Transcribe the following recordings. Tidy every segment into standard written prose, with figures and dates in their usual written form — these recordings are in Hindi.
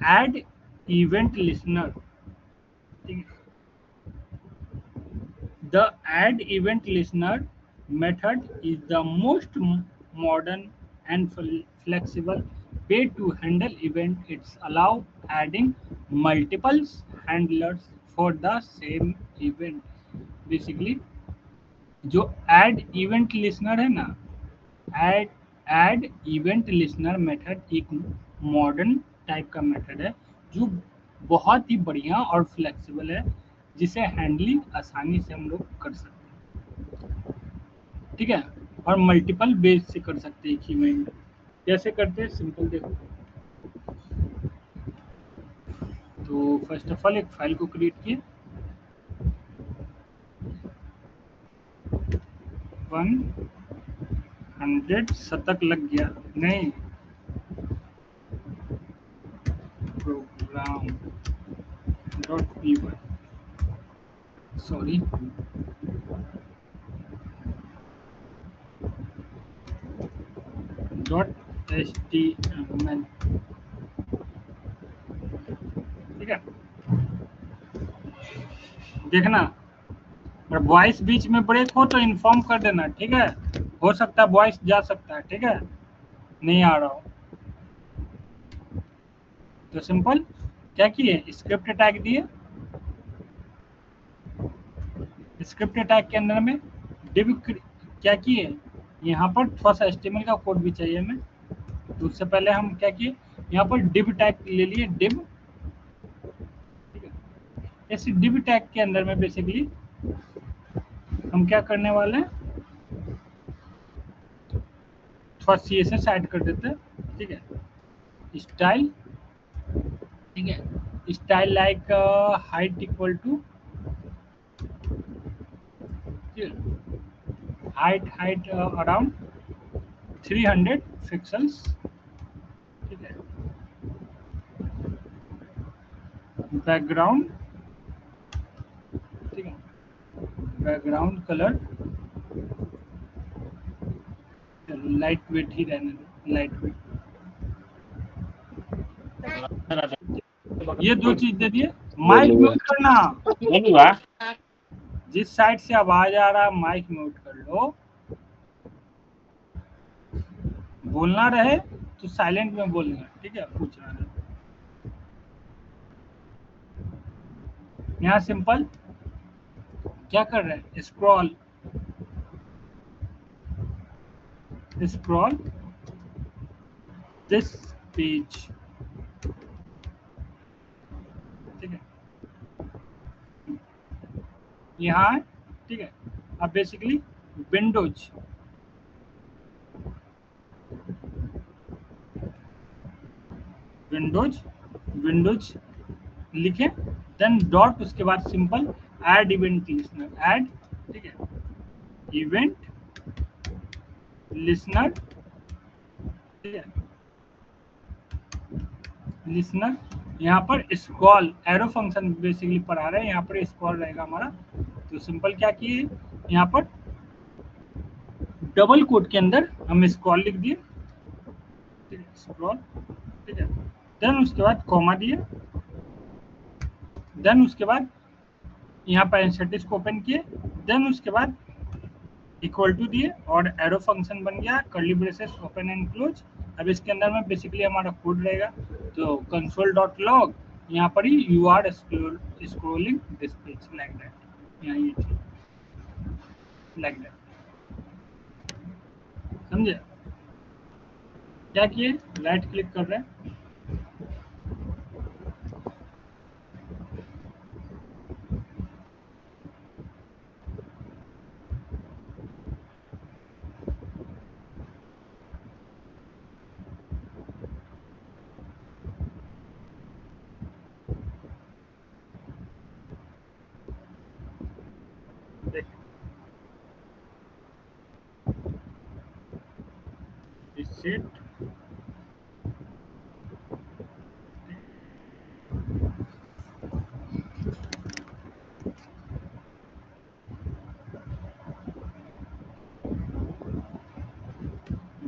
add event listener. ठीक है, the add event listener method is the most modern and flexible way to handle event. It's allow adding multiple handlers for the same event. Basically, जो add event listener है ना, add add event listener method एक मॉडर्न टाइप का मेथड है जो बहुत ही बढ़िया और फ्लेक्सिबल है, जिसे हैंडलिंग आसानी से हम लोग कर सकते हैं। ठीक है, और मल्टीपल बेस से कर सकते हैं एक ही इवेंट। कैसे करते हैं, सिंपल देखो। तो फर्स्ट ऑफ ऑल एक फाइल को क्रिएट किए, 100 शतक लग गया नहीं, program dot P Y, sorry, dot H T M L. ठीक है, देखना, और वॉइस बीच में ब्रेक हो तो इन्फॉर्म कर देना। ठीक है, हो सकता है वॉइस जा सकता है। ठीक है, नहीं आ रहा हो तो सिंपल क्या किए, स्क्रिप्ट टैग दिए। स्क्रिप्ट टैग के अंदर में डिव क्या किए, यहाँ पर थोड़ा सा एचटीएमएल का कोड भी चाहिए हमें, तो उससे पहले हम क्या किए, यहाँ पर डिव टैग ले लिए, डिव। ठीक है, इस डिव टैग के अंदर में बेसिकली हम क्या करने वाले हैं, थोड़ा सीएसएस ऐड कर देते हैं। ठीक है, स्टाइल, ठीक है, style like height equal to, height around 300 pixels. ठीक है, बैकग्राउंड, ठीक है, बैकग्राउंड कलर लाइट वेट ही रहने दो, लाइट वेट। ये दो चीज दे दिए। माइक म्यूट करना, जिस साइड से आवाज आ रहा है माइक म्यूट कर लो। बोलना रहे तो साइलेंट में बोलना। ठीक है, पूछना रहे। यहाँ सिंपल क्या कर रहे हैं, स्क्रॉल, स्क्रॉल दिस पेज। ठीक है, यहाँ, ठीक है, अब बेसिकली विंडोज, विंडोज, विंडोज लिखे, देन डॉट, उसके बाद simple add event listener, add, ठीक है, इवेंट लिसनर, ठीक है, लिसनर। यहाँ पर स्क्रॉल एरो फंक्शन बेसिकली पढ़ा रहे हैं, यहाँ पर स्क्रॉल रहेगा हमारा। तो सिंपल क्या किए, यहाँ पर डबल कोट के अंदर हम स्क्रॉल लिख दिए। ठीक है, स्क्रॉल, ठीक है, देन उसके बाद कॉमा दिए, देन उसके बाद यहाँ पर एनसेटिस को ओपन किए, देन उसके बाद इक्वल टू दिए और एरो फंक्शन बन गया, curly braces open and close. अब इसके अंदर में बेसिकली हमारा कोड रहेगा। तो कंसोल डॉट लॉग, यहाँ पर ही you are scrolling this page like that, यहाँ ये लाइक दैट। समझे, क्या किए, राइट क्लिक कर रहे हैं, सेट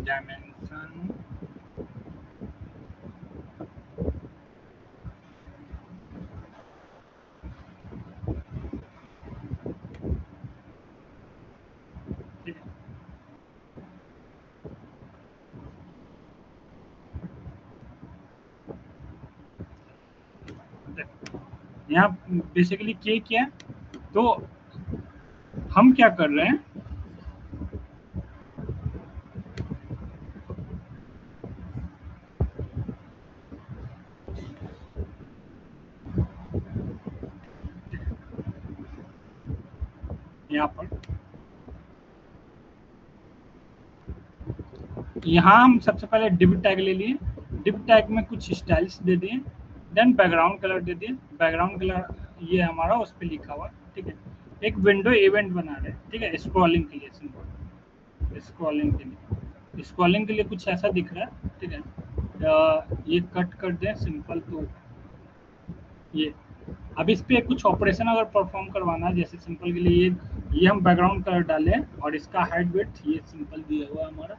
डायमेंशन यहाँ बेसिकली क्या है, तो हम क्या कर रहे हैं, यहाँ पर यहाँ हम सबसे पहले डिव टैग ले लिए, डिव टैग में कुछ स्टाइल्स दे दिए, देन बैकग्राउंड कलर दे दिए, बैकग्राउंड कलर ये हमारा उस पर लिखा हुआ, ठीक है। एक विंडो इवेंट बना रहे हैं, ठीक है, स्क्रॉलिंग के लिए, सिंपल स्क्रॉलिंग के लिए, स्क्रॉलिंग के लिए कुछ ऐसा दिख रहा है, ठीक है। ये कट कर दें सिंपल, तो ये अब इस पे कुछ ऑपरेशन अगर परफॉर्म करवाना है, जैसे सिंपल के लिए ये हम बैकग्राउंड कलर डाले और इसका हाइट विड्थ ये सिंपल दिया हुआ हमारा,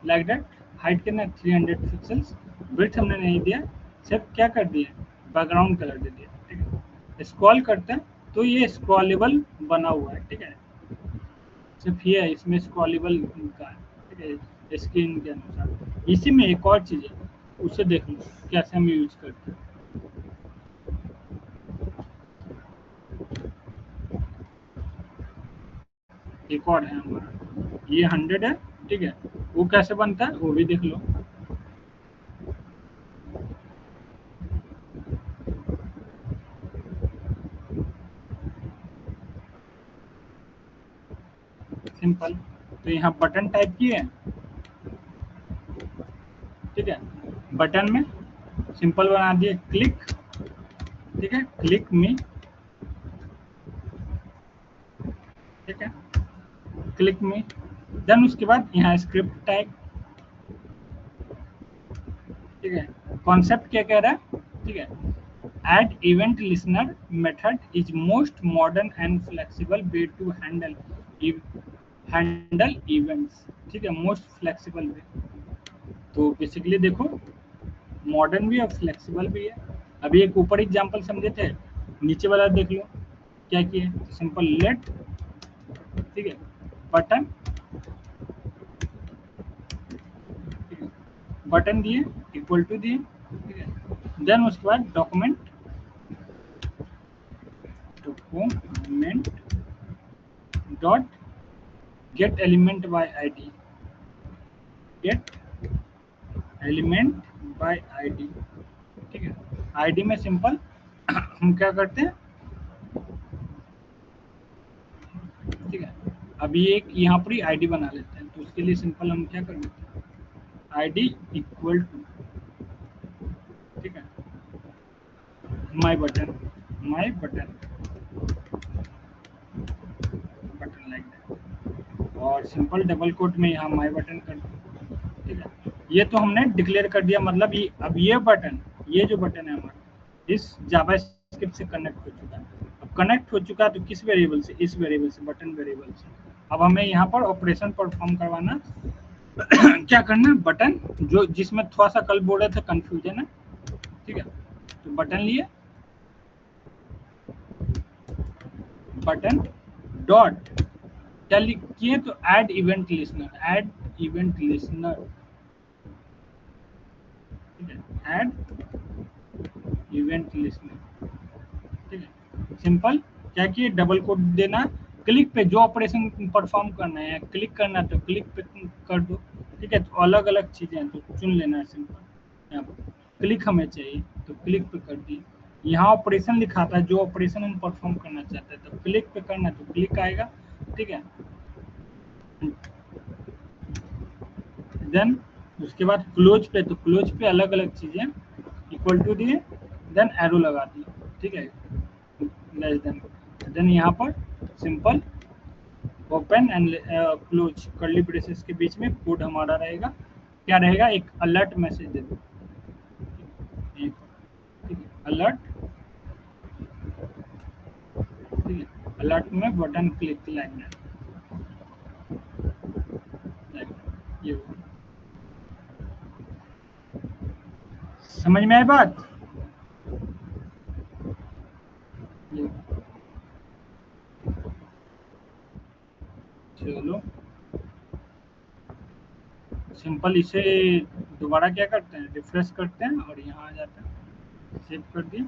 लाइक दैट। हाइट कितना 300 पिक्सल्स, विड्थ हमने नहीं दिया, सिर्फ क्या कर दिया, बैकग्राउंड कलर दे दिया, ठीक है। स्क्रॉल करते हैं तो ये स्क्रॉलेबल बना हुआ है, ठीक है, सिर्फ ये है इसमें स्क्रॉलेबल का है, ठीक है, स्क्रीन के अनुसार। इसी में एक और चीज़ है, उसे देख लो कैसे हम यूज करते हैं। एक और है हमारा, ये 100 है, ठीक है, वो कैसे बनता है वो भी देख लो। सिंपल, तो यहाँ बटन टाइप किए, ठीक है, बटन में सिंपल बना दिए क्लिक, ठीक है, क्लिक मी, ठीक है, क्लिक मी। देन उसके बाद यहाँ स्क्रिप्ट टैग, ठीक है, कॉन्सेप्ट क्या कह रहा है, ठीक है, add event listener method is most modern and flexible way to handle events, ठीक है, मोस्ट फ्लेक्सिबल वे। तो बेसिकली देखो, मॉडर्न भी और फ्लेक्सिबल भी है। अभी एक ऊपर एग्जांपल समझे थे, नीचे वाला देख लो क्या किए, सिंपल लेट, ठीक है, बटन, ठीक है, बटन दिए, इक्वल टू दिए, ठीक है, देन उसके बाद document dot get element by ID, gate element by ID, ठीक है। आईडी में सिंपल हम क्या करते हैं, ठीक है, अभी एक यहाँ पर ही आईडी बना लेते हैं, तो उसके लिए सिंपल हम क्या कर देते हैं, आईडी इक्वल टू, ठीक है, my button, my button, button like that, और सिंपल डबल कोट में यहाँ माय बटन कर दो, ठीक है। ये तो हमने डिक्लेयर कर दिया, मतलब ये अब ये बटन, ये जो बटन है हमारा इस जावा स्क्रिप्ट से कनेक्ट हो चुका है। अब कनेक्ट हो चुका है तो किस वेरिएबल से, इस वेरिएबल से, बटन वेरिएबल से। अब हमें यहाँ पर ऑपरेशन परफॉर्म करवाना क्या करना, बटन जो जिसमें थोड़ा सा कल बोल रहे थे कंफ्यूजन है, ठीक है, तो बटन लिए, बटन डॉट क्या लिखिए, तो add event listener, add event listener, ठीक है, ऐड इवेंट लिसनर, ठीक है, सिंपल क्या किए, डबल कोट देना, क्लिक पे जो ऑपरेशन परफॉर्म करना है, क्लिक करना है तो क्लिक पे कर दो, ठीक है, तो अलग अलग चीजें हैं तो चुन लेना है सिंपल। यहाँ पर क्लिक हमें चाहिए तो क्लिक पे कर दी, यहाँ ऑपरेशन लिखा था, जो ऑपरेशन हम परफॉर्म करना चाहते हैं तो क्लिक पे करना तो क्लिक आएगा, ठीक है। देन उसके बाद क्लोज पे, तो क्लोज पे अलग अलग चीजें, इक्वल टू दिए, देन एरो लगा दिए, ठीक है, लेस देन, देन यहाँ पर simple open and close curly braces के बीच में कोड हमारा रहेगा, क्या रहेगा, एक अलर्ट मैसेज दे दो, ठीक है, अलर्ट, ठीक है, अलर्ट में बटन क्लिक लाइन है, ये समझ में आई बात, ये चलो सिंपल इसे दोबारा क्या करते हैं, रिफ्रेश करते हैं और यहाँ आ जाते हैं, सेव कर दिए,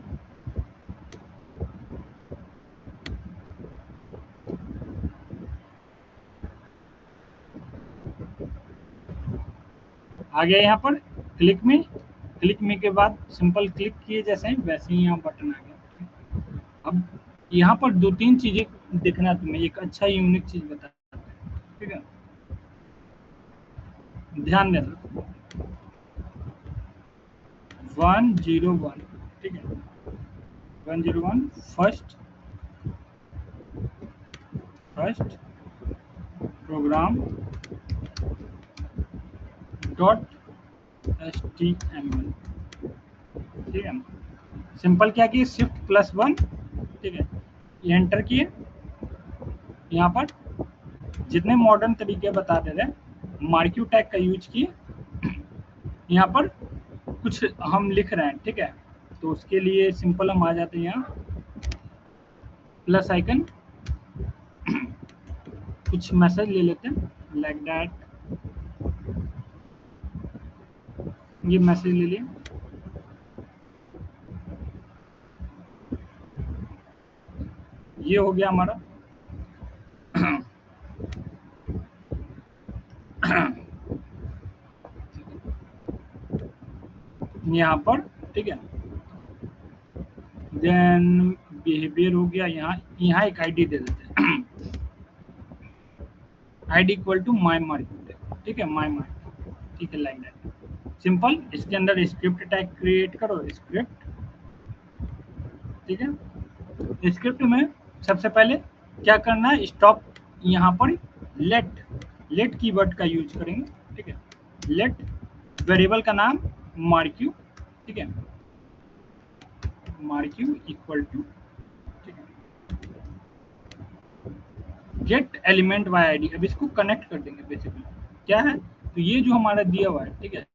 आ गया यहाँ पर क्लिक में के बाद सिंपल क्लिक किए जैसे ही वैसे ही यहाँ बटन आ गया। अब यहाँ पर दो तीन चीजें देखना तुम्हें, एक अच्छा यूनिक चीज बता, ठीक है, ध्यान देना। 101, ठीक है, 101 फर्स्ट प्रोग्राम डॉट HTML, ठीक है। सिंपल क्या किए, Shift+1, ठीक है, ये एंटर किए। यहाँ पर जितने मॉडर्न तरीके बता दे रहे, मार्क्यू टैग का यूज किए। यहाँ पर कुछ हम लिख रहे हैं, ठीक है, तो उसके लिए सिंपल हम आ जाते हैं यहाँ प्लस आइकन, कुछ मैसेज ले लेते हैं लाइक दैट, ये मैसेज ले लिए। ये हो गया हमारा यहाँ पर, ठीक है। देन बिहेवियर हो गया, यहाँ एक आईडी दे देते हैं ID equal to my mark, ठीक है, माई मार्क, ठीक है, लाइक दैट सिंपल। इसके अंदर स्क्रिप्ट टैग क्रिएट करो, स्क्रिप्ट, ठीक है। स्क्रिप्ट में सबसे पहले क्या करना है, स्टॉप, यहाँ पर लेट कीवर्ड का यूज करेंगे, ठीक है। लेट वेरिएबल का नाम मार्क्यू, ठीक है, मार्क्यू इक्वल टू, ठीक है, गेट एलिमेंट बाय आईडी। अब इसको कनेक्ट कर देंगे, बेसिकली क्या है, तो ये जो हमारा दिया हुआ है, ठीक है,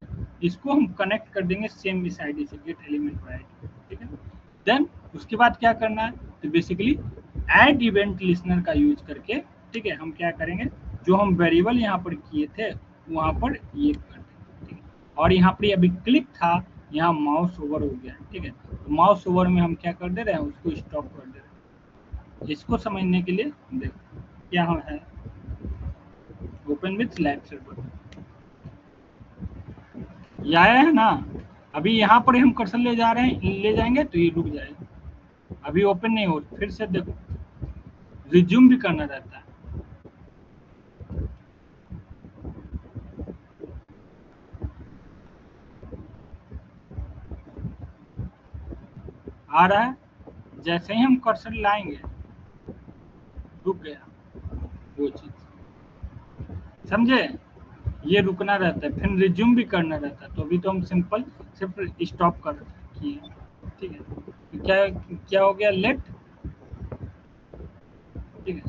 इसको हम कनेक्ट कर देंगे सेम इस आईडी से, गेट एलिमेंट बाय आईडी, ठीक है। देन उसके बाद क्या करना है, तो बेसिकली ऐड इवेंट लिसनर का यूज करके, ठीक है, हम क्या करेंगे, जो हम वेरिएबल यहाँ पर किए थे वहां पर ये कर देंगे, ठीक है। और यहाँ पर अभी क्लिक था, यहाँ माउस ओवर हो गया, ठीक है, तो माउस ओवर में हम क्या कर दे रहे हैं, उसको स्टॉप कर दे रहे हैं। इसको समझने के लिए देखो क्या है, ओपन विथ लाइव सर्वर, ये आया है ना। अभी यहाँ पर हम कर्सर ले जा रहे हैं, ले जाएंगे तो ये रुक जाएगा, अभी ओपन नहीं हो, फिर से देखो, रिज्यूम भी करना रहता है। आ रहा है, जैसे ही हम कर्सर लाएंगे रुक गया वो चीज, समझे, ये रुकना रहता है, फिर रिज्यूम भी करना रहता है। तो अभी तो हम सिंपल सिर्फ स्टॉप कर किए, ठीक है। तो क्या क्या हो गया, लेट, ठीक है।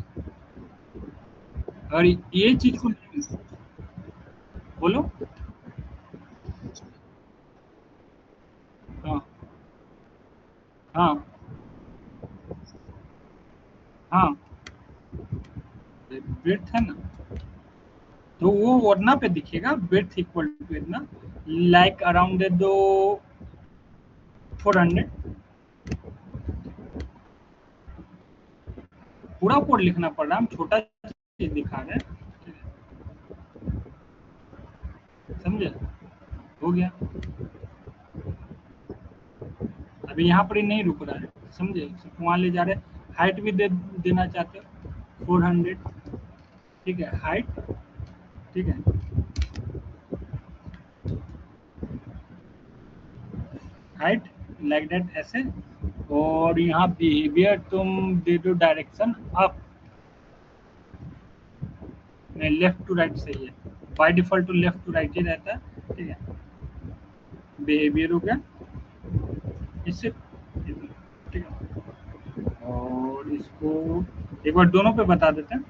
और ये चीज को बोलो, हाँ हाँ हाँ, ब्रेथ है ना, तो वो वरना पे दिखेगा, ब्रेथ इक्वल टू इतना, लाइक अराउंड दो 400, पूरा कोड लिखना पड़ रहा है, हम छोटा चीज दिखा रहे हैं, समझे, हो गया। अभी यहाँ पर ही नहीं रुक रहा है, समझे, वहां ले जा रहे हैं। हाइट भी देना चाहते हो 400, ठीक है, हाइट, ठीक है, हाइट लाइक दैट ऐसे। और यहाँ बिहेवियर तुम दे दो डायरेक्शन अप, नहीं लेफ्ट टू राइट सही है, बाय डिफॉल्ट तो लेफ्ट टू राइट ही रहता है, ठीक है। बिहेवियर हो गया इससे, ठीक है। और इसको एक बार दोनों पे बता देते हैं,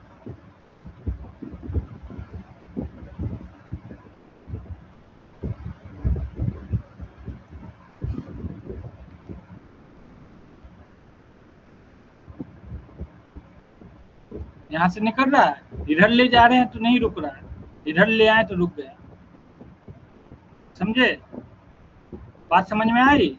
यहाँ से निकल रहा है, इधर ले जा रहे हैं तो नहीं रुक रहा है, इधर ले आए तो रुक गया, समझे, बात समझ में आई,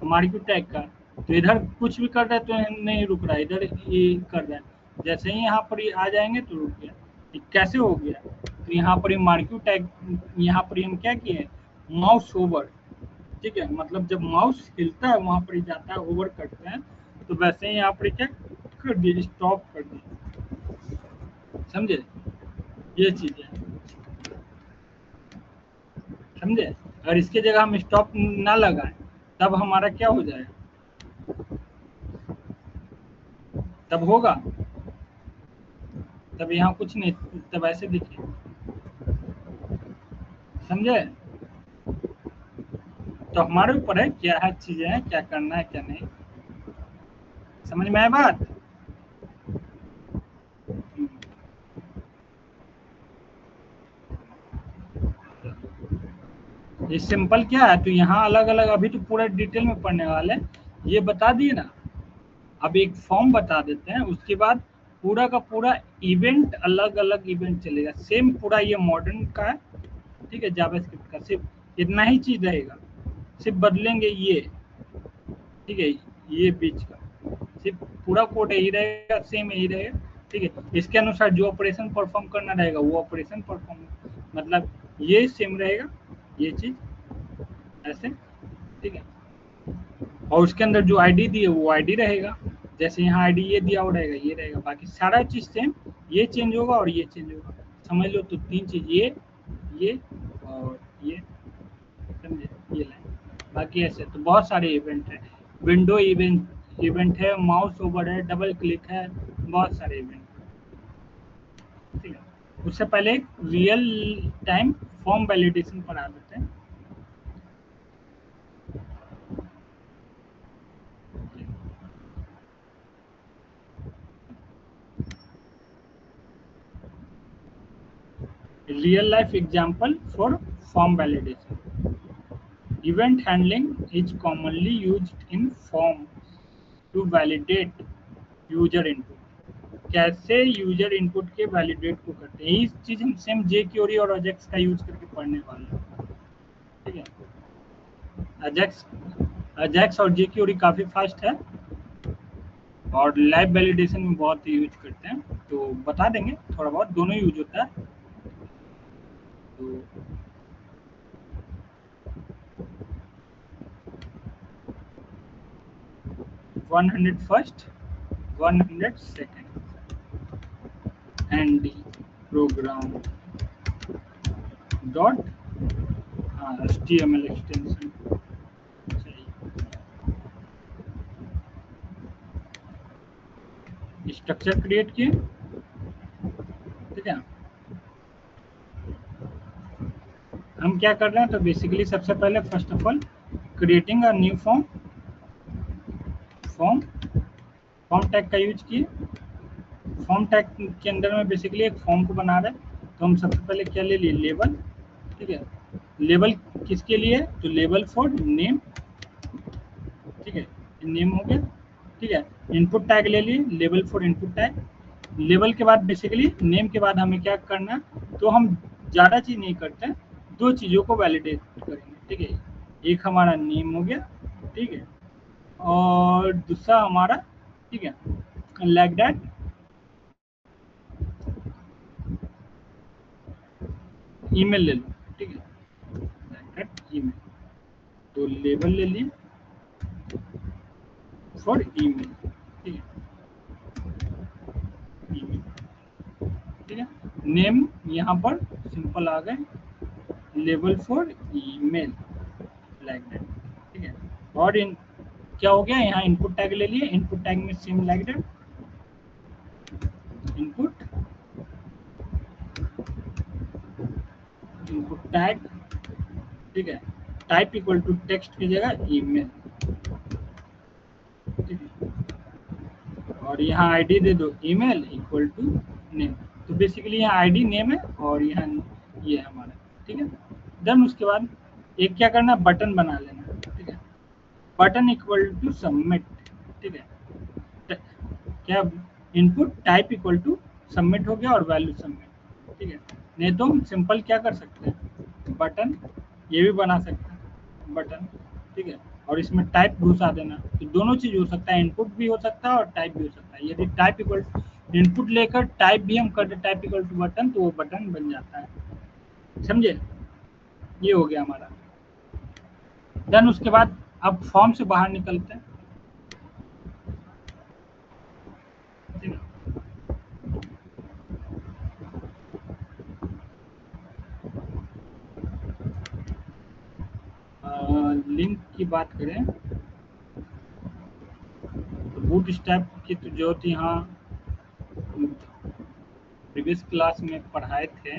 मार्क्यू टैग का। तो इधर कुछ भी कर रहा है तो नहीं रुक रहा है, इधर ये कर रहा है, जैसे ही यहाँ पर आ जाएंगे तो रुक गया। ये कैसे हो गया, तो यहाँ पर ये मार्क्यू टैग, यहाँ पर हम क्या किए, माउस ओवर, ठीक है, मतलब जब माउस हिलता है वहां पर ही जाता है, ओवर करते हैं, तो वैसे ही यहाँ पर क्या कर दिए, स्टॉप कर दिए, समझे, ये चीज है, समझे। अगर इसके जगह हम स्टॉप ना लगाएं तब हमारा क्या हो जाएगा, तब होगा, तब यहाँ कुछ नहीं, तब ऐसे दिखे, समझे। तो हमारे ऊपर है क्या है चीजें हैं, क्या करना है क्या नहीं, समझ में आए बात। ये सिंपल क्या है, तो यहाँ अलग अलग अभी तो पूरा डिटेल में पढ़ने वाले हैं, ये बता दिए ना, अब एक फॉर्म बता देते हैं, उसके बाद पूरा का पूरा इवेंट, अलग अलग इवेंट चलेगा, सेम पूरा ये मॉडर्न का है, ठीक है, जावास्क्रिप्ट का सिर्फ इतना ही चीज रहेगा, सिर्फ बदलेंगे ये, ठीक है, ये बीच का, सिर्फ पूरा कोड यही रहेगा, सेम यही रहेगा, ठीक है, इसके अनुसार जो ऑपरेशन परफॉर्म करना रहेगा वो ऑपरेशन परफॉर्म, मतलब ये सेम रहेगा, ये चीज ऐसे, ठीक है, और उसके अंदर जो आईडी दी है वो आईडी रहेगा, जैसे यहाँ आईडी ये दिया हुआ रहेगा, ये रहेगा, बाकी सारा चीज सेम, ये चेंज होगा और ये चेंज होगा, समझ लो, तो तीन चीज, ये और ये, समझे, ये लाइन, बाकी ऐसे तो बहुत सारे इवेंट है, विंडो इवेंट इवेंट है, माउस ओवर है, डबल क्लिक है, बहुत सारे इवेंट, ठीक है। उससे पहले एक रियल टाइम फॉर्म वैलिडेशन पर आ देते हैं, real life example for form validation. Event handling is commonly used in form to validate user input. कैसे यूजर इनपुट के वैलिडेट को करते हैं, यही चीज हम सेम जे क्यूरी और अजेक्स का यूज करके पढ़ने वाले हैं, ठीक है। अजेक्स अजेक्स और जे क्यूरी काफी फास्ट है और लाइव वैलिडेशन में बहुत यूज करते हैं, तो बता देंगे थोड़ा बहुत, दोनों यूज होता है, तो 101st 102nd and program dot html extension चाहिए, स्ट्रक्चर क्रिएट किए, ठीक है। हम क्या कर रहे हैं, तो बेसिकली सबसे पहले first of all creating a new form, form form tag का यूज किए, फॉर्म टैग के अंदर में बेसिकली एक फॉर्म को बना रहे हैं, तो हम सबसे पहले क्या ले लिए, लेबल, ठीक है, लेबल किसके लिए, तो लेबल फॉर नेम, ठीक है, नेम हो गया, ठीक है, इनपुट टैग ले लिए, label for input tag, label के बाद बेसिकली नेम के बाद हमें क्या करना है, तो हम ज़्यादा चीज़ नहीं करते, दो चीज़ों को वैलिडेट करेंगे, ठीक है, एक हमारा नेम हो गया, ठीक है, और दूसरा हमारा, ठीक है, लाइक दैट ईमेल ले लो, ठीक है, लाइक दैट ईमेल, तो लेबल ले लिए फॉर ईमेल, ठीक है, ईमेल, ठीक है, नेम यहाँ पर सिंपल आ गए, label for email, like that, ठीक है, और इन क्या हो गया, यहाँ इनपुट टैग ले लिए, इनपुट टैग में same like that input input tag, ठीक है, टाइप इक्वल टू टेक्स्ट की जगह ईमेल, ठीक है, और यहाँ आईडी दे दो ईमेल इक्वल टू नेम, तो बेसिकली यहाँ आईडी नेम है और यहाँ ये है हमारा, ठीक है। देन उसके बाद एक क्या करना, बटन बना लेना, ठीक है, बटन इक्वल टू सबमिट, ठीक है, क्या input type equal to submit हो गया और वैल्यू सबमिट, ठीक है, नहीं तो हम सिंपल क्या कर सकते हैं, बटन ये भी बना सकते हैं बटन, ठीक है, और इसमें टाइप घुसा देना, तो दोनों चीज हो सकता है, इनपुट भी हो सकता है और टाइप भी हो सकता है, यदि टाइप इक्वल इनपुट लेकर टाइप भी हम करते, टाइप इक्वल टू बटन, तो वो बटन बन जाता है। समझे? ये हो गया हमारा। देन उसके बाद अब फॉर्म से बाहर निकलते हैं। ठीक है? लिंक की बात करें तो बूट स्ट्रैप की तो जो थी, यहाँ प्रीवियस क्लास में पढ़ाए थे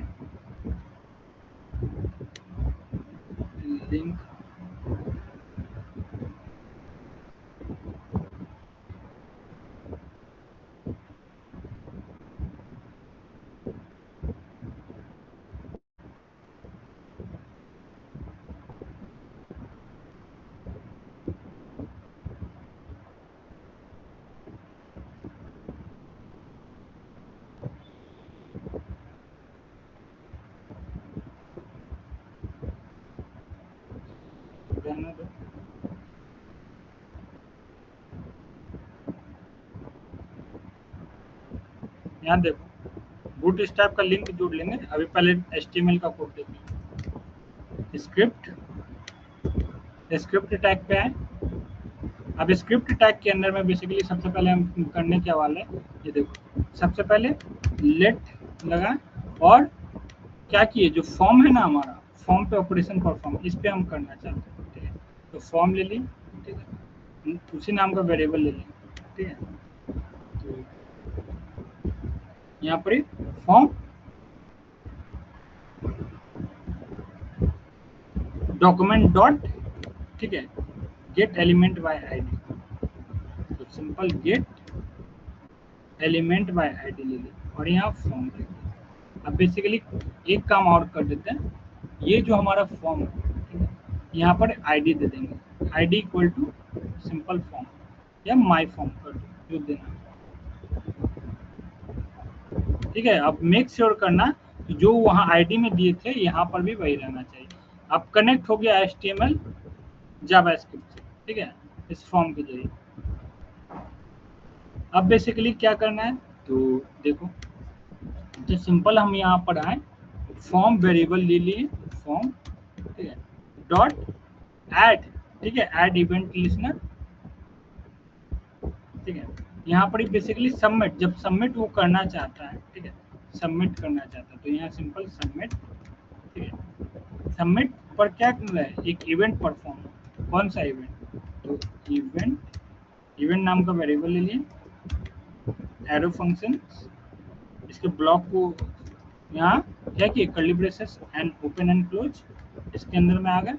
लिंक। रहने दो। यहाँ देखो बूट स्ट्रैप का लिंक जोड़ लेंगे। अभी पहले HTML का कोड देखेंगे। स्क्रिप्ट, स्क्रिप्ट टैग पे आए। अब स्क्रिप्ट टैग के अंदर में बेसिकली सबसे पहले हम करने के वाले हैं, ये देखो सबसे पहले लेट लगा, और क्या किए, जो फॉर्म है ना हमारा, फॉर्म पे ऑपरेशन परफॉर्म, इस पे हम करना चाहते हैं। ठीक है? तो फॉर्म ले ली। ठीक है? उसी नाम का वेरिएबल ले लेंगे। ठीक है? तो यहाँ पर फॉर्म डॉक्यूमेंट डॉट, ठीक है, गेट एलिमेंट बाय आईडी। तो simple gate element by ID ले ली और यहाँ फॉर्म ले ली। अब बेसिकली एक काम और कर देते हैं, ये जो हमारा फॉर्म है, ठीक है, यहाँ पर आईडी दे देंगे। ID equal to simple form या माई फॉर्म कर दो, जो देना। ठीक है? अब मेक श्योर करना जो वहाँ आईडी में दिए थे यहाँ पर भी वही रहना चाहिए। अब कनेक्ट हो गया HTML जावास्क्रिप्ट से। ठीक है? इस फॉर्म के जरिए। अब बेसिकली क्या करना है, तो देखो, तो सिंपल हम यहाँ पर आए, फॉर्म वेरिएबल ले लिए, फॉर्म, ठीक है, डॉट ऐड, ठीक है, ऐड इवेंट लिस्नर। ठीक है? यहाँ पर बेसिकली सबमिट, जब सबमिट वो करना चाहता है, ठीक है, सबमिट करना चाहता है, तो यहाँ सिंपल सबमिट। ठीक है? सबमिट पर क्या करना है, एक इवेंट परफॉर्म। कौन सा इवेंट, तो इवेंट, इवेंट नाम का वेरिएबल ले लिए, एरो फंक्शन, इसके ब्लॉक को यहाँ क्या किए, curly braces and open and close, इसके अंदर में आ गए।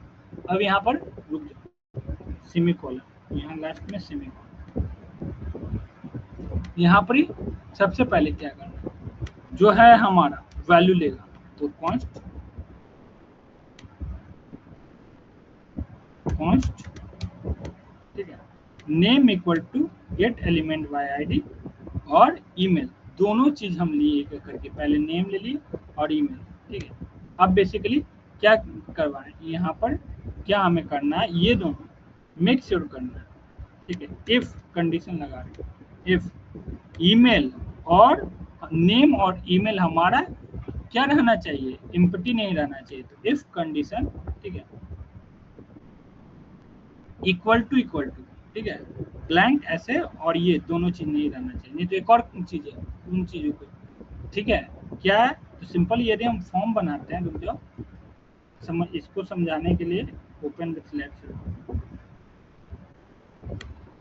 अब यहाँ पर रुक जाओ, सेमी कॉलन, यहाँ लास्ट में सेमी कॉलन। यहाँ पर ही सबसे पहले क्या करना है, जो है हमारा वैल्यू लेगा, तो कॉन्स्ट, कॉन्स्ट, ठीक है, name equal to get element by ID, और ईमेल, दोनों चीज हम लिए एक एक करके, पहले नेम ले लिए और ईमेल। ठीक है? अब बेसिकली क्या करवाना है, यहाँ पर क्या हमें करना है, ये दोनों मेक श्योर करना है। ठीक है? इफ कंडीशन लगा रहे, इफ ईमेल और नेम और ईमेल हमारा क्या रहना चाहिए, एम्प्टी नहीं रहना चाहिए। तो इफ कंडीशन, ठीक है, इक्वल टू, ठीक है, ब्लैंक ऐसे, और ये दोनों चीज नहीं रहना चाहिए, नहीं तो एक और चीज है उन चीजों को। ठीक है? क्या है, तो सिंपल यदि हम फॉर्म बनाते हैं, रुक जाओ, इसको समझाने के लिए ओपन विथ लेफ्ट,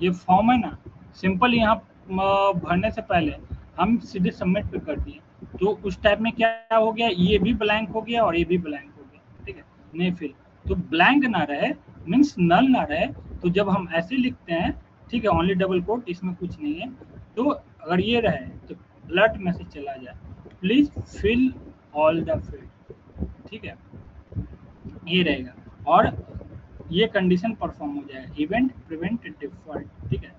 ये फॉर्म है ना, सिंपल यहाँ भरने से पहले हम सीधे सबमिट पे कर दिए, तो उस टाइप में क्या हो गया, ये भी ब्लैंक हो गया और ये भी ब्लैंक हो गया। ठीक है? नहीं फिर तो ब्लैंक ना रहे, मीन्स नल ना रहे, तो जब हम ऐसे लिखते हैं, ठीक है, ओनली डबल कोट, इसमें कुछ नहीं है, तो अगर ये रहे तो अलर्ट मैसेज चला जाए, please fill all the field. ठीक है? ये रहेगा, और ये कंडीशन परफॉर्म हो जाएगा, इवेंट प्रिवेंट डिफॉल्ट। ठीक है?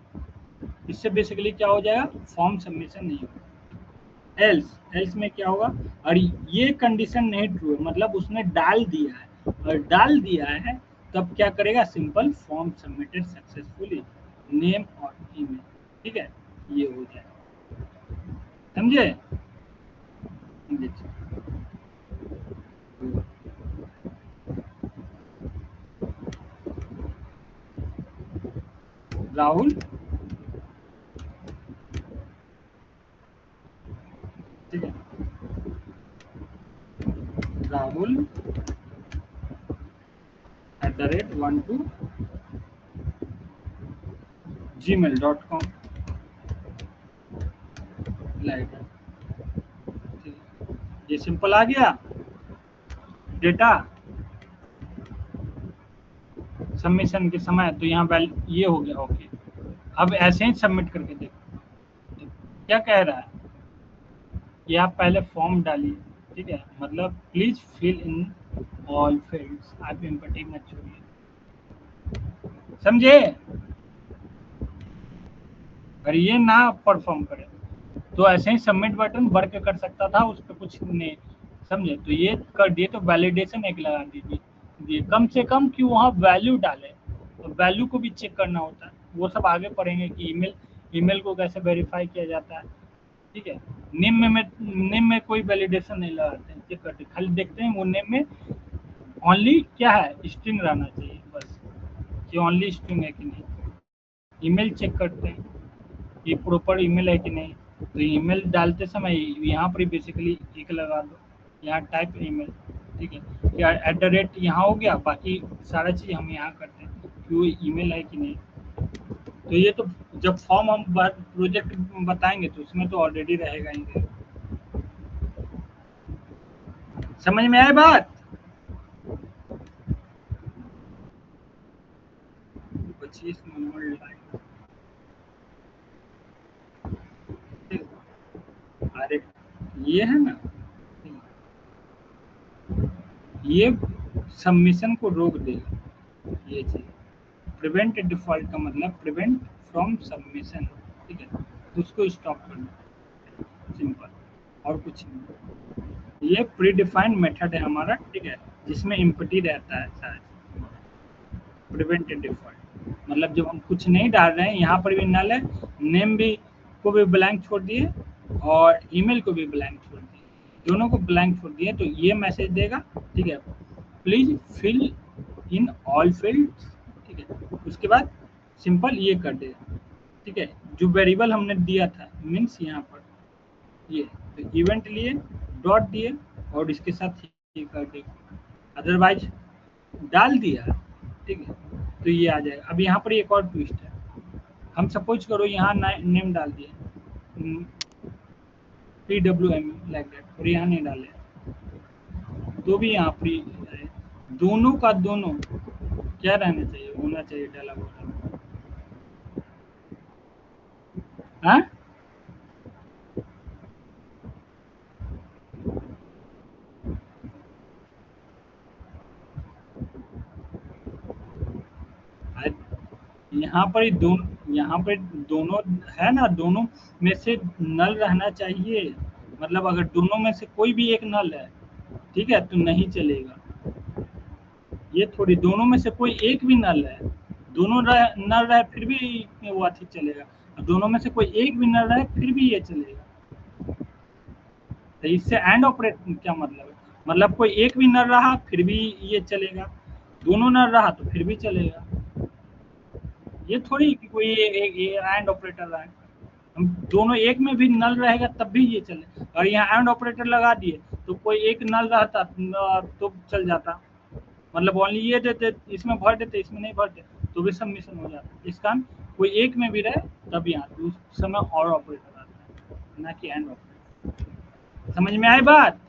इससे बेसिकली क्या हो जाएगा, फॉर्म सबमिशन नहीं होगा। एल्स, एल्स में क्या होगा, और ये कंडीशन नहीं ट्रू है, मतलब उसने डाल दिया है, और डाल दिया है, तब क्या करेगा, simple form submitted successfully, name और ईमेल। ठीक है? ये हो जाएगा। समझे? राहुल, ठीक है, राहुल @12 gmail.com लाइक, ठीक है, ये सिंपल आ गया डेटा सबमिशन के समय। तो यहाँ ये हो गया, ओके। अब ऐसे ही सबमिट करके देखो क्या कह रहा है। ये आप पहले फॉर्म डालिए, ठीक है, मतलब please fill in all fields, आप इम्पटी मत छोड़िए, समझे? अगर ये ना परफॉर्म करे तो ऐसे ही सबमिट बटन वर्क कर सकता था, उस पर कुछ नहीं, समझे? तो ये कर दिए, तो वैलिडेशन एक लगा दीजिए, कम से कम कि वहाँ वैल्यू डाले, तो वैल्यू को भी चेक करना होता है, वो सब आगे पढ़ेंगे कि ईमेल ईमेल को कैसे वेरीफाई किया जाता है, ठीक है। नेम में कोई वैलिडेशन नहीं लगाते हैं, चेक करते, खाली देखते हैं वो नेम में ओनली क्या है, स्ट्रिंग रहना चाहिए बस, कि ओनली स्ट्रिंग है कि नहीं। ईमेल चेक करते हैं ये प्रॉपर ईमेल है कि नहीं। तो ईमेल डालते समय यहाँ पर बेसिकली एक लगा दो, यहाँ टाइप ईमेल, ठीक है, या @ यहाँ हो गया, बाकी सारा चीज़ हम यहाँ करते हैं कि वो ईमेल है कि नहीं। तो ये तो जब फॉर्म हम प्रोजेक्ट बताएंगे तो उसमें तो ऑलरेडी रहेगा ही। समझ में आए बात? 25 नंबर लाइन, अरे ये है ना, ये सबमिशन को रोक देगा ये चीज। प्रिवेंट डिफॉल्ट का मतलब प्रिवेंट फ्रॉम सबमिशन, ठीक है, तो उसको स्टॉप करना, सिंपल, और कुछ नहीं। ये प्री डिफाइंड मेथड है हमारा, ठीक है, जिसमें इम्पटी रहता है शायद, प्रिवेंट डिफॉल्ट मतलब जब हम कुछ नहीं डाल रहे हैं, यहाँ पर भी नल है, नेम भी को भी ब्लैंक छोड़ दिए और ईमेल को भी ब्लैंक छोड़ दिए, दोनों को ब्लैंक छोड़ दिए, तो ये मैसेज देगा, ठीक है, please fill in all fields, ठीक है, उसके बाद सिंपल ये कर देगा, ठीक है, जो वेरिएबल हमने दिया था मीन्स यहाँ पर ये, तो इवेंट लिए, डॉट दिए, और इसके साथ ये कर देगा, अदरवाइज डाल दिया, ठीक है, तो ये आ जाएगा। अब यहाँ पर एक और ट्विस्ट है, हम सपोज करो यहाँ नेम डाल दिए PWM लाइक दैट, और यहाँ नहीं डाले तो भी यहाँ पर दोनों का दोनों क्या रहना चाहिए, होना चाहिए डाला हुआ। हाँ, यहाँ पर ही दोनों, यहाँ पर दोनों है ना, दोनों में से नल रहना चाहिए, मतलब अगर दोनों में से कोई भी एक नल है, ठीक है, तो नहीं चलेगा। ये थोड़ी दोनों में से कोई एक भी नल है, दोनों नल रहे फिर भी वो अथी चलेगा, दोनों में से कोई एक भी नल रहे फिर भी ये चलेगा। तो इससे एंड ऑपरेट क्या मतलब है, मतलब कोई एक भी नल रहा फिर भी ये चलेगा, दोनों नल रहा तो फिर भी चलेगा। ये थोड़ी कि कोई एक एंड ऑपरेटर रहा है, हम दोनों एक में भी नल रहेगा तब भी ये चले, और यहाँ एंड ऑपरेटर लगा दिए तो कोई एक नल रहता तो चल जाता, मतलब ओनली ये देते, इसमें भर देते, इसमें नहीं भरते तो भी सबमिशन हो जाता। इस कारण कोई एक में भी रहे तब यहाँ तो उस समय और ऑपरेटर आता है, ना कि एंड ऑपरेटर। समझ में आई बात?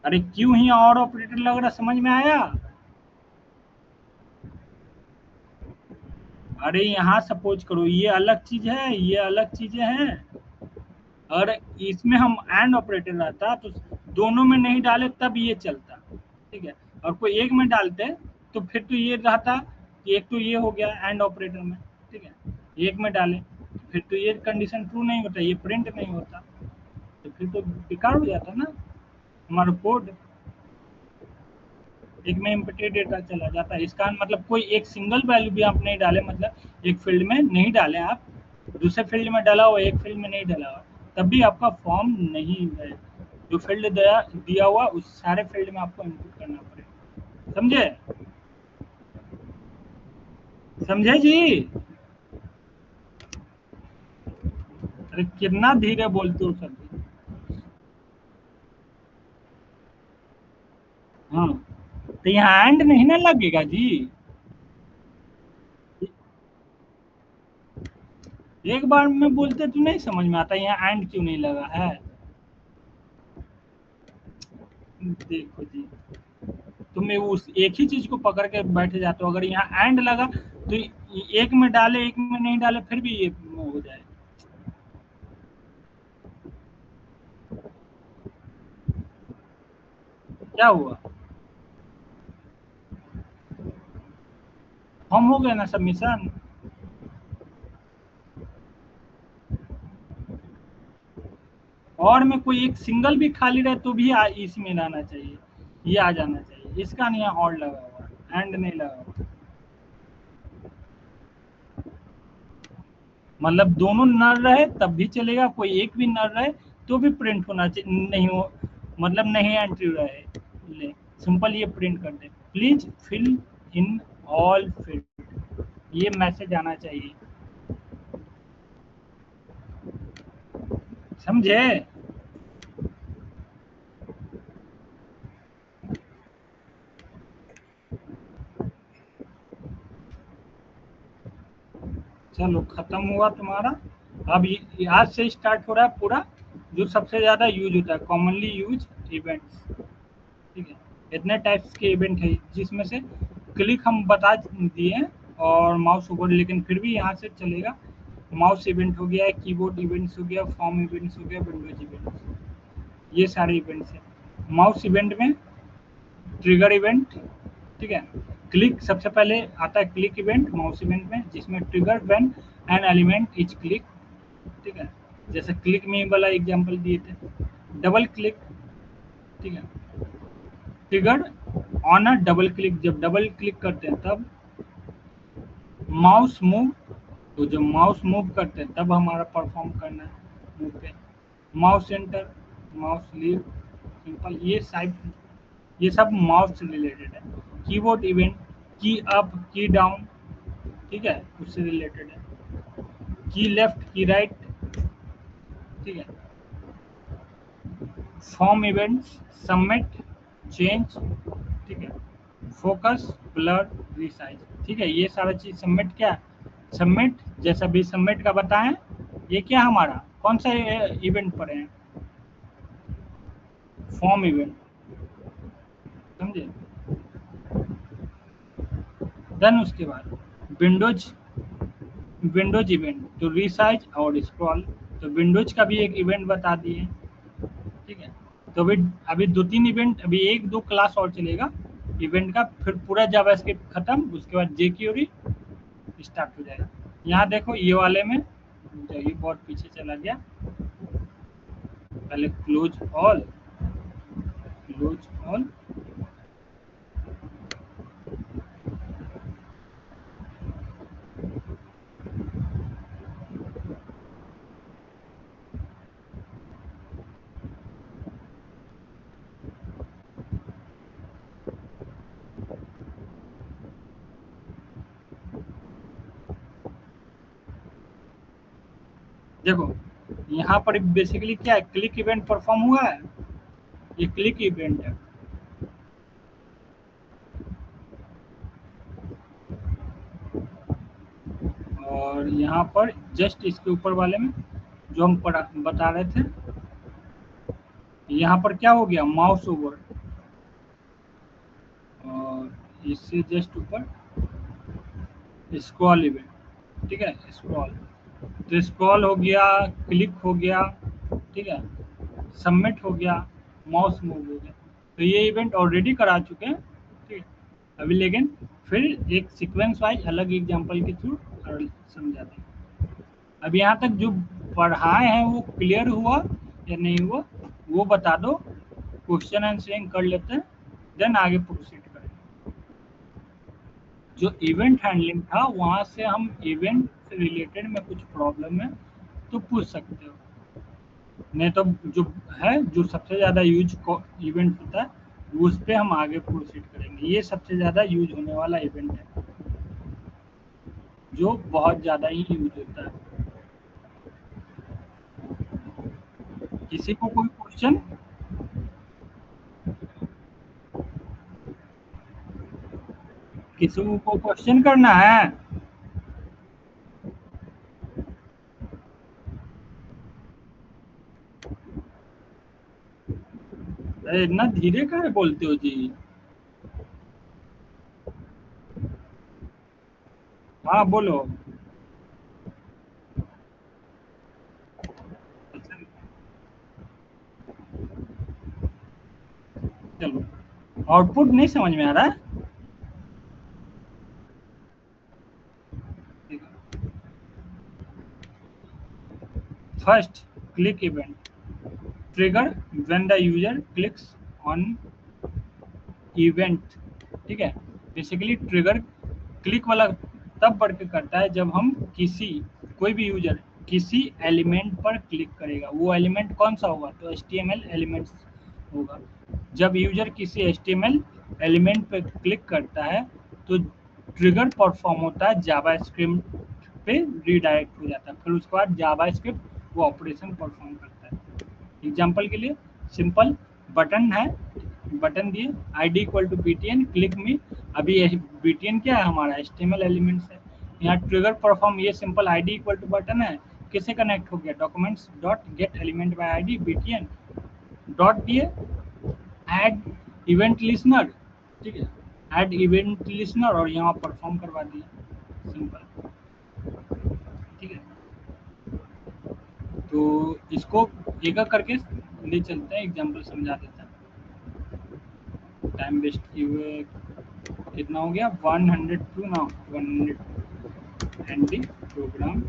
अरे क्यों ही और ऑपरेटर लग रहा, समझ में आया? अरे यहाँ सपोज करो ये अलग चीज है, ये अलग चीजें हैं, और इसमें हम एंड ऑपरेटर रहता तो दोनों में नहीं डाले तब ये चलता, ठीक है, और कोई एक में डालते तो फिर तो ये रहता कि एक तो ये हो गया एंड ऑपरेटर में, ठीक है, एक में डाले फिर तो ये कंडीशन ट्रू नहीं होता, ये प्रिंट नहीं होता, तो फिर तो बेकार हो जाता ना हमारा कोड, एक में इम्पटेड डेटा चला जाता है। इसका मतलब कोई एक सिंगल वैल्यू भी आप नहीं डाले, मतलब एक फील्ड में नहीं डाले आप, दूसरे फील्ड में डाला हो, एक फील्ड में नहीं डाला हो, तब भी आपका फॉर्म नहीं है। जो फील्ड दिया दिया हुआ उस सारे फील्ड में आपको इनपुट करना पड़ेगा। समझे? समझे जी? अरे कितना धीरे बोलते हो सब। हाँ, तो यहाँ एंड नहीं ना लगेगा जी। एक बार में बोलते तो नहीं समझ में आता, यहाँ एंड क्यों नहीं लगा है। देखो जी, तुम उस एक ही चीज को पकड़ के बैठे जाते हो। अगर यहाँ एंड लगा तो एक में डाले एक में नहीं डाले फिर भी ये हो जाए। क्या हुआ? हम हो गए ना सबमिशन। और में कोई एक सिंगल भी खाली रहे तो भी इसमें आना चाहिए, ये आ जाना चाहिए। इसका नहीं है और लगा हुआ, एंड नहीं लगा हुआ। मतलब दोनों नल रहे तब भी चलेगा, कोई एक भी नल रहे तो भी प्रिंट होना चाहिए, नहीं हो मतलब नहीं एंट्री रहे। ले सिंपल ये प्रिंट कर दे, please fill in all field, ये मैसेज आना चाहिए। समझे? चलो खत्म हुआ तुम्हारा। अब आज से स्टार्ट हो रहा है पूरा, जो सबसे ज्यादा यूज होता है, कॉमनली यूज इवेंट्स। ठीक है, इतने टाइप्स के इवेंट है जिसमें से क्लिक हम बता दिए हैं और माउस ओवर, लेकिन फिर भी यहाँ से चलेगा। माउस इवेंट हो गया, कीबोर्ड इवेंट्स हो गया, फॉर्म इवेंट्स हो गया, विंडोज इवेंट्स, ये सारे इवेंट्स हैं। माउस इवेंट में ट्रिगर इवेंट, ठीक है, क्लिक सबसे पहले आता है, क्लिक इवेंट माउस इवेंट में, जिसमें trigger when an element is click. ठीक है, जैसे क्लिक में वाला एग्जांपल दिए थे। डबल क्लिक, ठीक है, trigger on a double click, जब डबल क्लिक करते हैं तब। माउस मूव, तो जब माउस मूव करते हैं तब हमारा परफॉर्म करना है मूव पे। Mouse enter, mouse leave, simple, ये सब माउस से रिलेटेड है। कीबोर्ड इवेंट, की अप की डाउन, ठीक है, उससे रिलेटेड है। की लेफ्ट की राइट, ठीक है। फॉर्म इवेंट्स, सबमिट, चेंज, ठीक है, फोकस, ब्लर, रिसाइज, ठीक है, ये सारा चीज सबमिट क्या है। सबमिट, जैसा भी सबमिट का बताएं, ये क्या हमारा कौन सा इवेंट पर है, फॉर्म इवेंट। समझे? देन उसके बाद विंडोज, विंडोज इवेंट तो रिसाइज और स्क्रॉल, तो विंडोज का भी एक इवेंट बता दिए। ठीक है, तो अभी अभी दो तीन इवेंट, अभी एक दो क्लास और चलेगा इवेंट का, फिर पूरा जावास्क्रिप्ट खत्म, उसके बाद जेक्यूरी स्टार्ट हो जाएगा। यहाँ देखो ये वाले में, ये बहुत पीछे चला गया, पहले क्लोज ऑल, क्लोज ऑल, देखो यहाँ पर बेसिकली क्या है, क्लिक इवेंट परफॉर्म हुआ है, ये क्लिक इवेंट है। और यहाँ पर जस्ट इसके ऊपर वाले में जो हम बता रहे थे, यहाँ पर क्या हो गया, माउस ओवर, और इससे जस्ट ऊपर स्क्रॉल इवेंट, ठीक है, स्क्रॉल, तो स्क्रॉल हो गया, क्लिक हो गया, ठीक है, सबमिट हो गया, माउस मूव हो गया, तो ये इवेंट ऑलरेडी करा चुके हैं। ठीक है, अभी लेकिन फिर एक सीक्वेंस वाइज अलग एग्जांपल के थ्रू समझाते हैं। अब यहाँ तक जो पढ़ाए हैं वो क्लियर हुआ या नहीं हुआ, वो बता दो, क्वेश्चन आंसरिंग कर लेते हैं, देन आगे प्रोसीड करें। जो इवेंट हैंडलिंग था वहां से हम इवेंट रिलेटेड में कुछ प्रॉब्लम है तो पूछ सकते हो, नहीं तो जो है जो सबसे ज़्यादा यूज इवेंट होता है उस पे हम आगे प्रोसीड करेंगे। ये सबसे ज़्यादा यूज होने वाला इवेंट है, जो बहुत ज़्यादा ही यूज होता है। किसी को कोई क्वेश्चन? किसी को क्वेश्चन करना है? अरे इतना धीरे काहे बोलते हो जी? हाँ बोलो। अच्छा, चलो, आउटपुट नहीं समझ में आ रहा है? First, click event trigger when the user clicks on event. ठीक है, बेसिकली ट्रिगर क्लिक वाला तब वर्क करता है जब हम किसी कोई भी यूजर किसी एलिमेंट पर क्लिक करेगा। वो एलिमेंट कौन सा होगा? तो HTML एलिमेंट्स होगा। जब यूजर किसी HTML एलिमेंट पर क्लिक करता है तो ट्रिगर परफॉर्म होता है, जावास्क्रिप्ट पे रीडायरेक्ट हो जाता है, फिर उसके बाद जावास्क्रिप्ट वो ऑपरेशन परफॉर्म करता है। एग्जाम्पल के लिए सिंपल बटन है, बटन दिए ID equal to BTN click me. अभी BTN क्या है? हमारा HTML एलिमेंट्स है। यहाँ ट्रिगर परफॉर्म, ये simple ID equal to button है, किससे कनेक्ट हो गया? Documents dot get element by ID BTN dot दिए ऐड इवेंट लिसनर। ठीक है, ऐड इवेंट लिसनर और यहाँ परफॉर्म करवा दिए, सिंपल। ठीक है, तो इसको एक एक करके ले चलते हैं, एग्जाम्पल समझा देते हैं, टाइम वेस्ट किए हुए। कितना हो गया? 102 ना, 100 ND program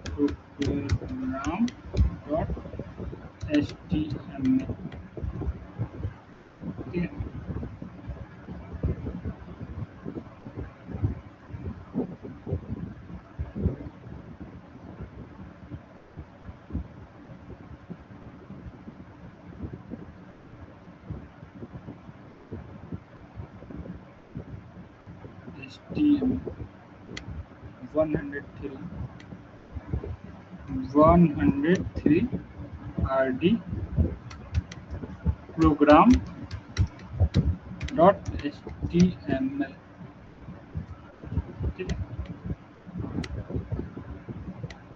program dot HTML। ठीक है, HTML 103 RD program dot HTML। ठीक है,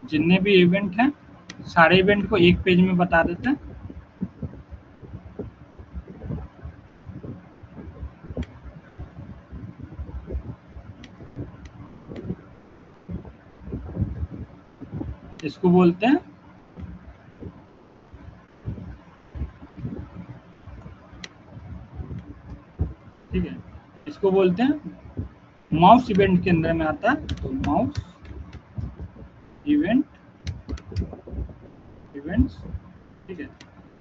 जितने भी इवेंट हैं सारे इवेंट को एक पेज में बता देते हैं। इसको बोलते हैं, ठीक है, इसको बोलते हैं माउस इवेंट के अंदर में आता है। तो माउस इवेंट इवेंट्स, ठीक है,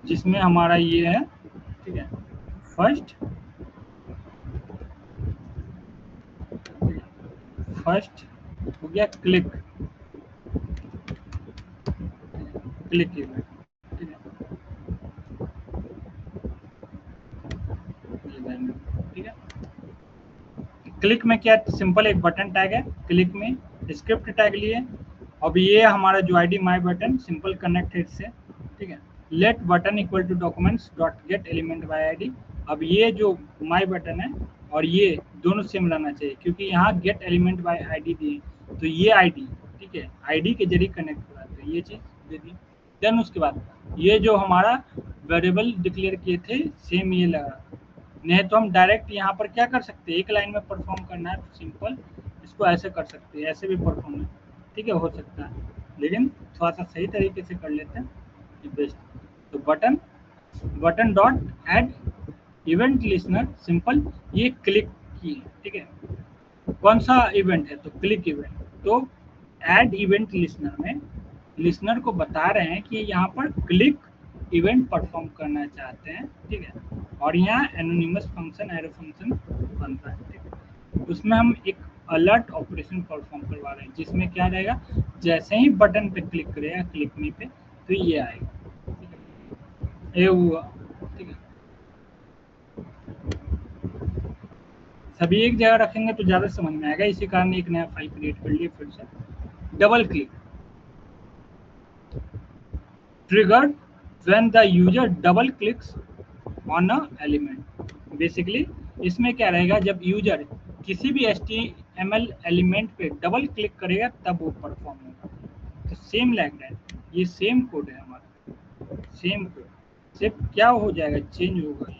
जिसमें हमारा ये है। ठीक है, फर्स्ट, फर्स्ट हो गया क्लिक, क्लिक इवेंट। ठीक है, ठीक है, क्लिक में क्या सिंपल एक बटन टैग है, क्लिक में स्क्रिप्ट टैग लिए। अब ये हमारा जो ID my button simple connected से। ठीक है, let button equal to documents dot get element by ID। अब ये जो माई बटन है और ये दोनों सेम रहना चाहिए, क्योंकि यहाँ गेट एलिमेंट बाय ID दिए, तो ये ID, ठीक है, ID के जरिए कनेक्ट हो रहा है, तो ये चीज़ दे दी। देन उसके बाद ये जो हमारा वेरिएबल डिक्लेयर किए थे सेम ये लगा। नहीं तो हम डायरेक्ट यहाँ पर क्या कर सकते हैं, एक लाइन में परफॉर्म करना है तो सिंपल इसको ऐसे कर सकते हैं, ऐसे भी परफॉर्म है। ठीक है, हो सकता है, लेकिन थोड़ा सा सही तरीके से कर लेते हैं ये बेस्ट। तो button, button dot add event listener, simple ये क्लिक की है। ठीक है, कौन सा इवेंट है? तो क्लिक इवेंट। तो ऐड इवेंट लिसनर में लिसनर को बता रहे हैं कि यहाँ पर क्लिक इवेंट परफॉर्म करना चाहते हैं। ठीक है, और यहाँ एनोनिमस फंक्शन एरो फंक्शन बनता है। ठीक है, उसमें हम एक अलर्ट ऑपरेशन परफॉर्म करवा रहे हैं, जिसमें क्या रहेगा, जैसे ही बटन पे क्लिक करेगा, क्लिक मी पे, तो ये आएगा। ठीक है, ये हुआ। ठीक है, सभी एक जगह रखेंगे तो ज़्यादा समझ में आएगा, इसी कारण एक नया फाइल क्रिएट कर लिए फिर से। Double click triggered when the user double clicks on a element। Basically इसमें क्या रहेगा, जब यूजर किसी भी HTML एलिमेंट पे डबल क्लिक करेगा तब वो परफॉर्म होगा। तो सेम लाइक दैट, ये सेम कोड है हमारा, सेम कोड, सिर्फ क्या हो जाएगा, चेंज होगा यहाँ।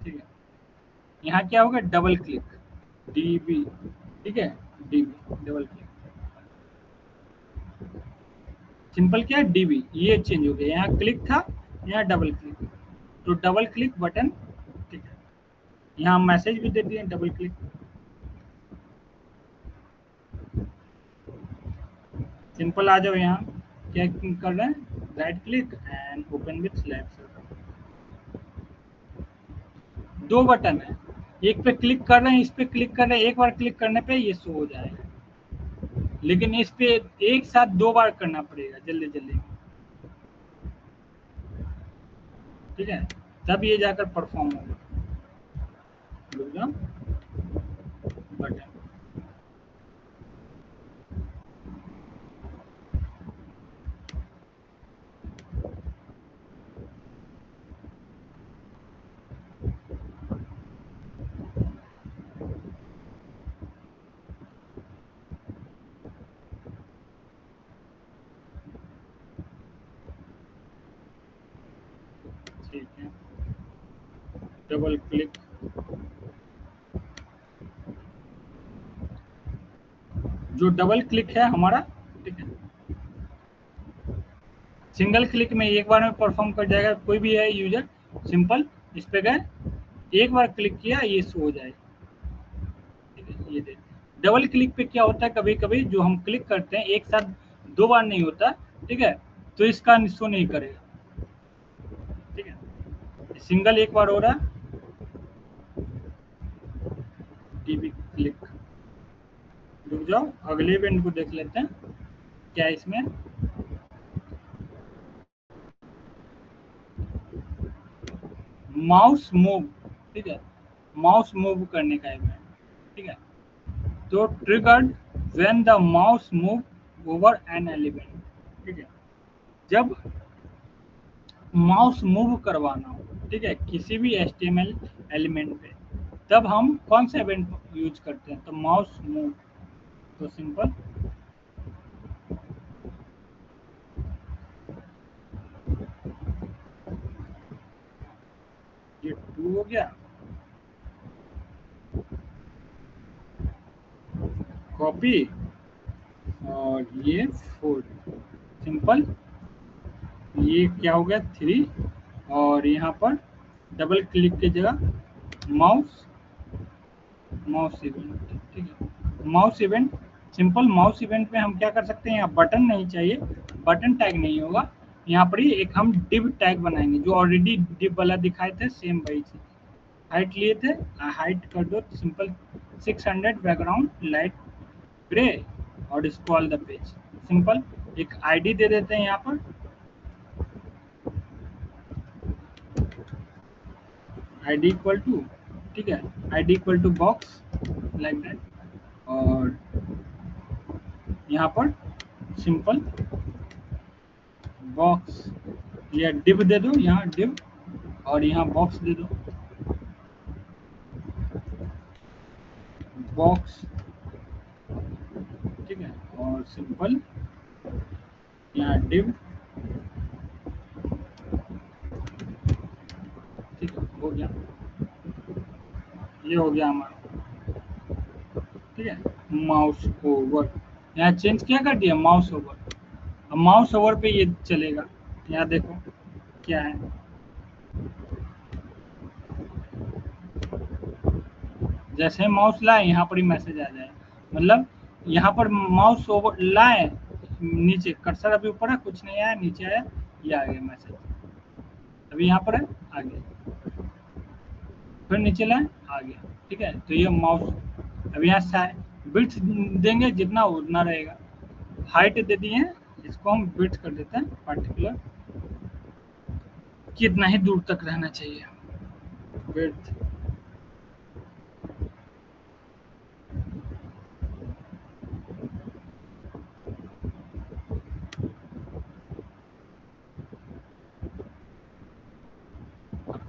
ठीक है, यहाँ क्या होगा, डबल क्लिक, डीबी। ठीक है, डीबी डबल क्लिक, सिंपल क्या है, डीबी, ये चेंज हो गया, यहाँ क्लिक था, यहाँ डबल क्लिक, तो डबल क्लिक बटन। ठीक है, यहाँ मैसेज भी दे दिए डबल क्लिक। सिंपल आ जाओ, यहाँ क्या कर रहे हैं, right click and open with slash. दो बटन है, एक पे क्लिक कर रहे हैं, इस पे क्लिक कर रहे हैं, एक बार क्लिक करने पे ये शो हो जाएगा, लेकिन इस पे एक साथ दो बार करना पड़ेगा, जल्दी जल्दी। ठीक है, तब ये जाकर परफॉर्म होगा। रुक जाओ, बटन। ठीक है, डबल क्लिक, जो डबल क्लिक है हमारा, ठीक है, सिंगल क्लिक में एक बार में परफॉर्म कर जाएगा, कोई भी है यूजर, सिंपल इस पे गए, एक बार क्लिक किया, ये शो हो जाएगा। ठीक है, ये देखिए, डबल क्लिक पे क्या होता है, कभी कभी जो हम क्लिक करते हैं एक साथ दो बार नहीं होता। ठीक है, तो इसका शो नहीं करेगा। ठीक है, सिंगल एक बार हो रहा है, टीवी क्लिक। रुक जाओ, अगले इवेंट को देख लेते हैं क्या इसमें। माउस मूव, ठीक है, माउस मूव करने का इवेंट। ठीक है, तो triggered when the mouse move over an element. ठीक है, जब माउस मूव करवाना हो, ठीक है, किसी भी HTML एलिमेंट पे, तब हम कौन सा इवेंट यूज करते हैं, तो माउस मूव। तो सिंपल, ये 2 हो गया, कॉपी, और ये 4, सिंपल, ये क्या हो गया 3, और यहाँ पर डबल क्लिक की जगह माउस, माउस इवेंट। ठीक है, mouse event, simple mouse event में हम क्या कर सकते हैं, यहाँ बटन नहीं चाहिए, बटन टैग नहीं होगा, यहाँ पर ही एक हम डिव टैग बनाएंगे, जो ऑलरेडी डिव वाला दिखाए थे, सेम वही चीज। हाइट लिए थे, हाइट कर दो सिंपल 600 बैकग्राउंड लाइट ग्रे, और स्क्रॉल द पेज। सिंपल, एक आईडी दे देते हैं यहाँ पर, आईडी इक्वल टू, ठीक है, ID equal to box, like that, और यहाँ पर सिंपल बॉक्स, या डिव दे दो, यहाँ डिव, और यहाँ बॉक्स दे दो, बॉक्स। ठीक है, और सिंपल यहाँ डिव। ठीक है, हो गया, ये हो गया हमारा। ठीक है, माउस ओवर, यहाँ चेंज क्या कर दिया, माउस ओवर। अब माउस ओवर पे ये चलेगा, यहाँ देखो क्या है, जैसे माउस लाए यहाँ पर ही मैसेज आ जाए, मतलब यहाँ पर माउस ओवर लाए नीचे, कर्सर अभी ऊपर है, कुछ नहीं आया, नीचे आया, ये आ गया मैसेज, अभी यहाँ पर है, आ गया, फिर नीचे लाए, आ गया। ठीक है, तो ये माउस, अब यहाँ बिट्स देंगे जितना उतना रहेगा। हाइट दे दिए हैं, इसको हम बिट्स कर देते हैं पार्टिकुलर, कितना ही दूर तक रहना चाहिए बिट्स।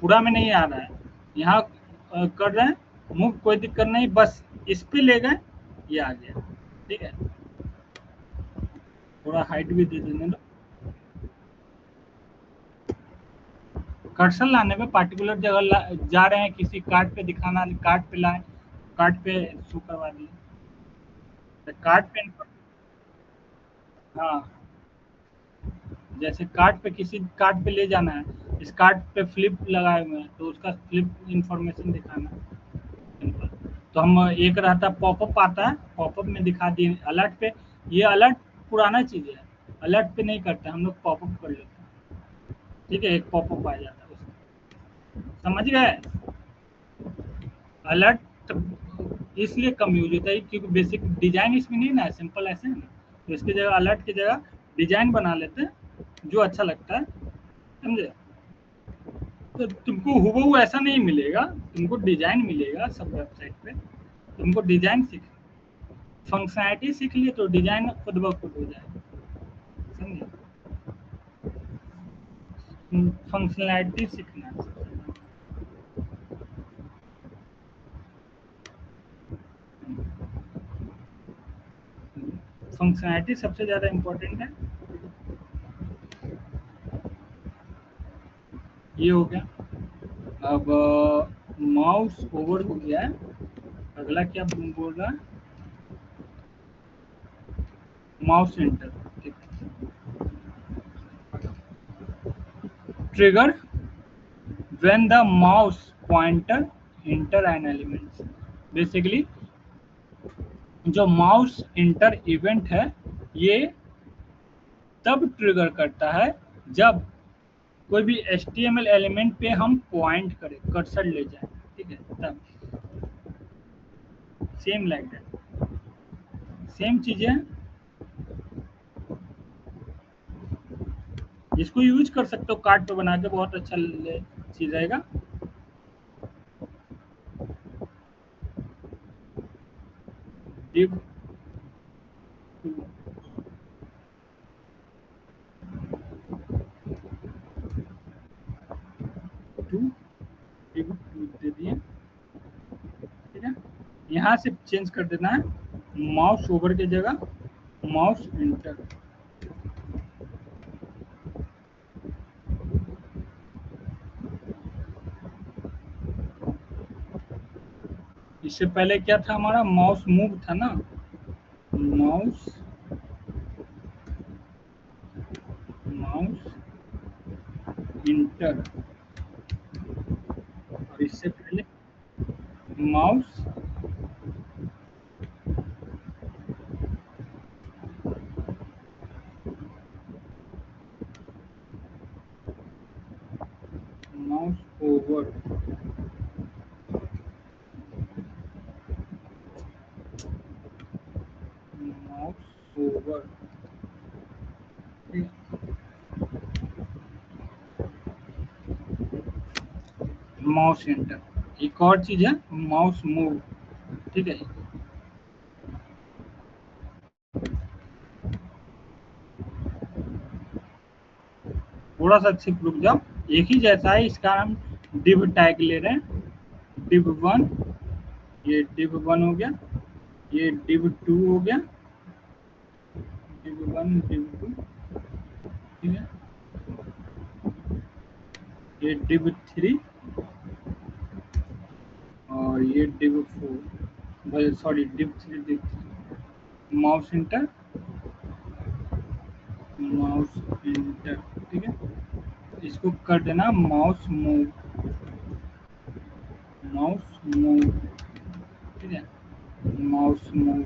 पूरा में नहीं आ रहा है, यहाँ कर रहे हैं मूव, कोई दिक्कत नहीं, बस इस पे ले गए, ये आ गया। ठीक है, थोड़ा हाइट भी दे देने दो। कर्सर लाने में पार्टिकुलर जगह जा रहे हैं, किसी कार्ड पे दिखाना, कार्ड पे लाए, कार्ड पे शो करवा दिए, तो कार्ड पे, हाँ, जैसे कार्ड पे, किसी कार्ड पे ले जाना है, इस कार्ड पे फ्लिप लगाए हुए हैं, तो उसका फ्लिप इंफॉर्मेशन दिखाना है, सिंपल। तो हम एक रहता पॉपअप आता है, पॉपअप में दिखा दिए अलर्ट पे, ये अलर्ट पुराना चीज है, अलर्ट पे नहीं करते हम लोग, पॉपअप कर लेते हैं। ठीक है, एक पॉपअप आ जाता है उसमें, समझ गए। अलर्ट इसलिए कम यूज होता है क्योंकि बेसिक डिजाइन इसमें नहीं ना, सिंपल ऐसे है ना, तो इसकी जगह अलर्ट की जगह डिजाइन बना लेते हैं जो अच्छा लगता है, समझे। तो तुमको हूबहू ऐसा नहीं मिलेगा, तुमको डिजाइन मिलेगा सब वेबसाइट पे, तुमको डिजाइन सीख, फंक्शनैलिटी सीख लिए तो डिजाइन खुद ब खुद हो जाएगा, समझे। फंक्शनैलिटी सीखना है सबसे, फंक्शनैलिटी सबसे ज़्यादा इम्पोर्टेंट है। ये हो गया। अब माउस ओवर हो गया है, अगला क्या बोल रहा है, माउस एंटर। ठीक है, trigger when the mouse pointer enter an element, basically जो माउस इंटर इवेंट है, ये तब ट्रिगर करता है जब कोई भी HTML एलिमेंट पे हम पॉइंट करें, कर्सर ले जाए। ठीक है, तब सेम लाइक दैट, सेम चीजें, जिसको यूज कर सकते हो कार्ड पे बना के, बहुत अच्छा चीज रहेगा। div टू div टू दे दिए। ठीक है, यहाँ से चेंज कर देना है, माउस ओवर की जगह माउस एंटर। इससे पहले क्या था हमारा, माउस मूव था ना, माउस माउस इंटर, और इससे पहले mouse mouse over, mouse over. Mouse enter, एक और चीज है माउस मूव। ठीक है, थोड़ा सा सिर्फ रुक जाओ, एक ही जैसा है, इसका हम div टैग ले रहे हैं, div वन, ये div वन हो गया, ये div टू हो गया, div वन div टू। ठीक है, ये div थ्री, और ये div four, sorry div three, div three, mouse inter, mouse inter. ठीक है, इसको कर देना माउस मूव, माउस मूव। ठीक है, माउस मूव,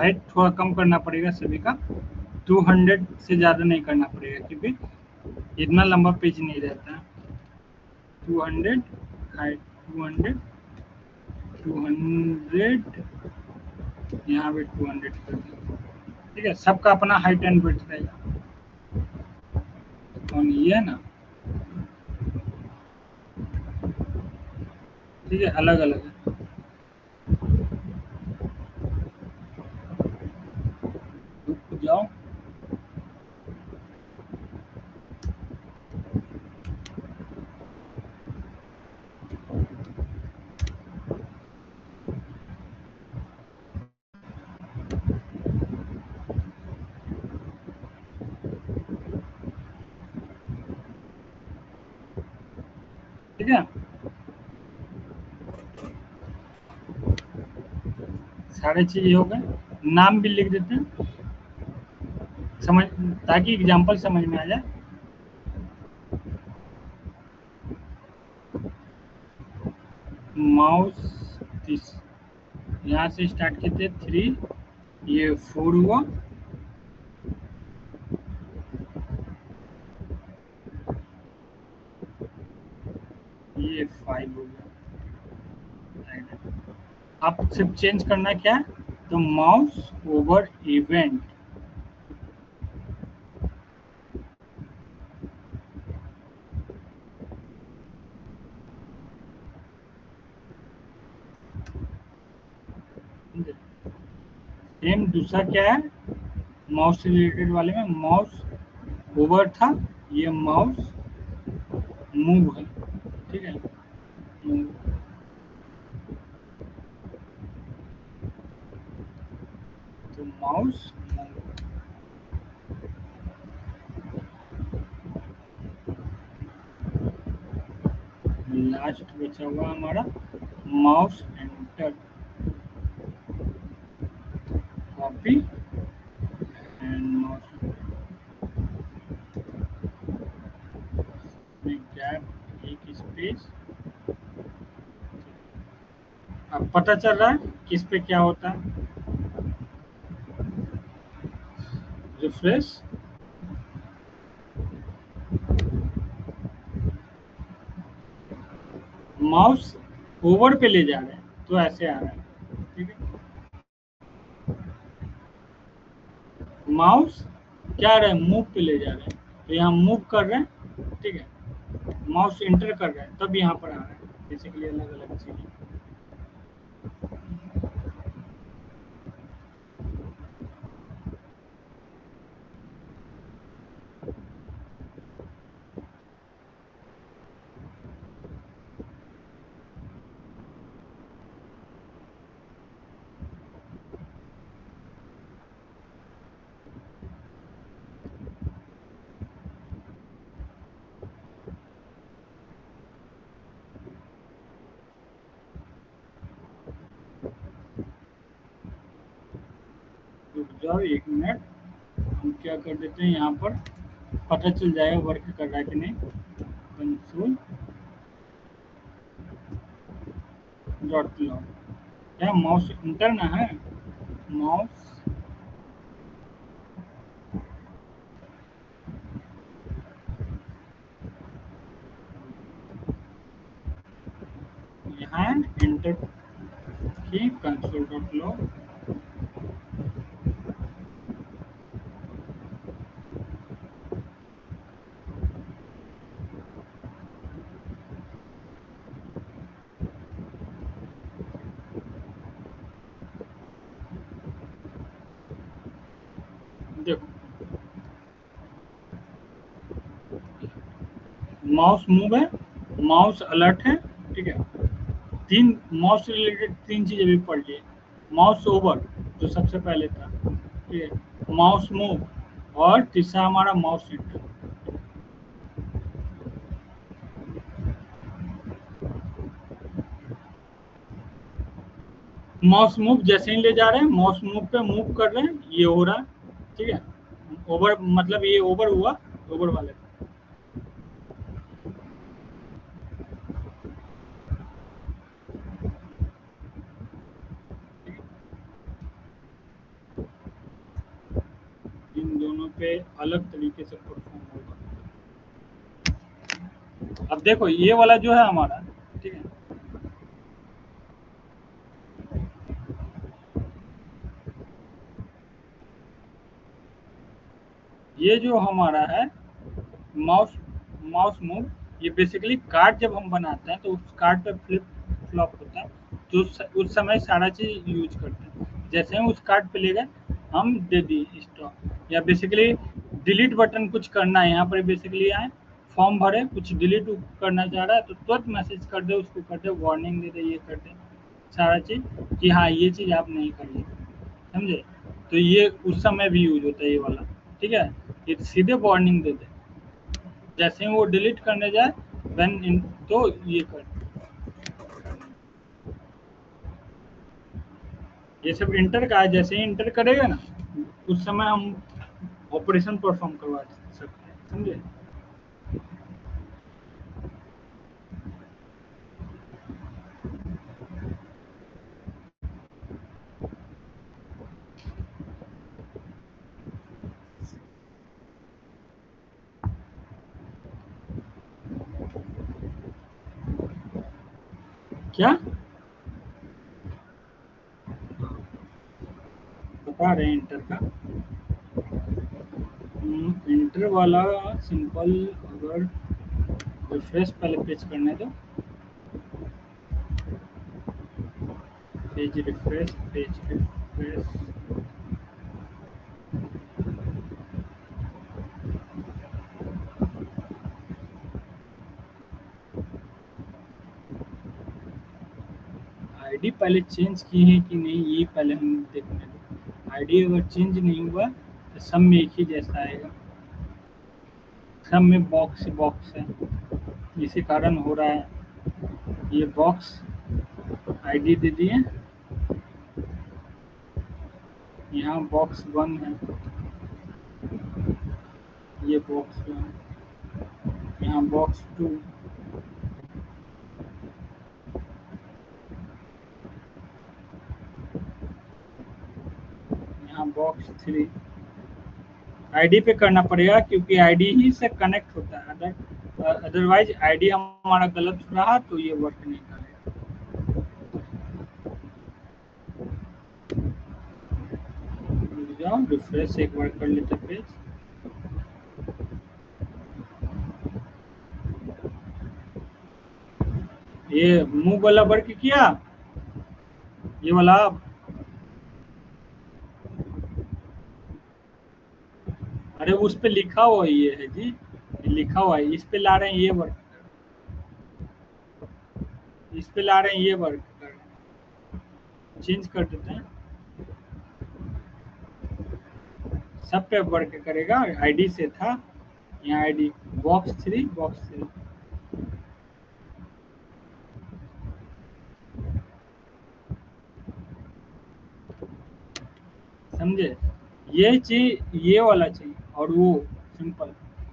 हाइट थोड़ा कम करना पड़ेगा सभी का, 200 से ज़्यादा नहीं करना पड़ेगा क्योंकि इतना लंबा पेज नहीं रहता है। 200 हाइट, 200, 200, यहाँ पे 200 कर दिया। ठीक है, सबका अपना हाइट एंड विड्थ रहेगा। और ये है ना, ठीक है, अलग अलग है। रुक जाओ। ठीक है, सारे चीज हो गए, नाम भी लिख देते हैं समझ, ताकि एग्जाम्पल समझ में आ जाए। माउस दिस, यहाँ से स्टार्ट किए थे 3, ये 4 हुआ, ये 5 हो गया। आप सिर्फ चेंज करना क्या है, तो माउस ओवर इवेंट, सेम दूसरा क्या है, माउस से रिलेटेड वाले में माउस ओवर था, ये माउस मूव है। ठीक है, मूव, तो माउस लास्ट बचा हुआ हमारा mouse enter, copy and mouse में गैप, एक स्पेस। अब पता चल रहा है किस पे क्या होता है, रिफ्रेश, माउस ओवर पे ले जा रहे हैं तो ऐसे आ रहा है। ठीक है, माउस क्या रहे हैं, मूव पे ले जा रहे हैं, तो यहाँ मूव कर रहे हैं। ठीक है, माउस इंटर कर रहे हैं तब यहाँ पर आ रहा है, बेसिकली अलग अलग चीजें। रुक जाओ 1 मिनट, हम क्या कर देते हैं यहाँ पर, पता चल जाएगा वर्क कर रहा है कि नहीं। कंसोल डॉट लॉग, क्या माउस इंटर ना है, माउस यहाँ इंटर की, कंसोल डॉट लॉग, देखो माउस मूव है, माउस अलर्ट है। ठीक है, तीन माउस से रिलेटेड तीन चीजें भी पढ़ लिए, माउस ओवर जो सबसे पहले था, ठीक है, माउस मूव और तीसरा हमारा माउस इंटर। माउस मूव जैसे ही ले जा रहे हैं, माउस मूव पे मूव कर रहे हैं, ये हो रहा है। ठीक है, ओवर मतलब ये ओवर हुआ, ओवर वाले पे। पे अलग तरीके से परफॉर्म होगा। अब देखो ये वाला जो है हमारा, ठीक है, ये जो हमारा है माउस माउस मूव, ये बेसिकली कार्ड जब हम बनाते हैं तो उस कार्ड पे फ्लिप फ्लॉप होता है, तो उस समय सारा चीज यूज करते हैं। जैसे हम उस कार्ड पे ले गए, हम दे दिए स्टॉप, या बेसिकली डिलीट बटन कुछ करना है यहाँ पर, बेसिकली आए फॉर्म भरे, कुछ डिलीट करना चाह रहा है तो तुरंत मैसेज कर दे, उसको कर दे, वार्निंग दे दे, ये कर दे सारा चीज कि हाँ ये चीज आप नहीं करिए, समझे। तो ये उस समय भी यूज होता है ये वाला, ठीक है, ये सीधे वार्निंग दे दे, जैसे ही वो डिलीट करने जाए व्हेन इन, तो ये कर, ये सब इंटर का है, जैसे ही इंटर करेगा ना उस समय हम ऑपरेशन परफॉर्म करवा सकते हैं, समझे। क्या बता रहे हैं इंटर का? इंटर वाला सिंपल, अगर रिफ्रेश पहले पेज करने दो, पेज रिफ्रेश, आईडी पहले चेंज की है कि नहीं ये पहले हम देखने दो। आईडी अगर चेंज नहीं हुआ तो सब में एक ही जैसा आएगा, सब में बॉक्स है, इसी कारण हो रहा है। ये बॉक्स आईडी दे दिए, यहाँ बॉक्स 1 है, ये बॉक्स 1, यहाँ बॉक्स 2, यहाँ बॉक्स 3। आईडी पे करना पड़ेगा क्योंकि आईडी ही से कनेक्ट होता है, अदरवाइज आईडी हमारा गलत रहा तो ये वर्क नहीं करेगा। रुक जाओ, रिफ्रेश एक बार कर लेते पेज। ये मूव वाला वर्क किया, ये वाला, अरे उस पे लिखा हुआ ये है जी, ये लिखा हुआ है, इस पे ला रहे हैं ये वर्क, इस पे ला रहे हैं ये वर्क कर रहे हैं। चेंज कर देते हैं, सब पे वर्क करेगा, आईडी से था, यहाँ आईडी बॉक्स 3 समझे। ये चीज ये वाला चाहिए, और वो सिंपल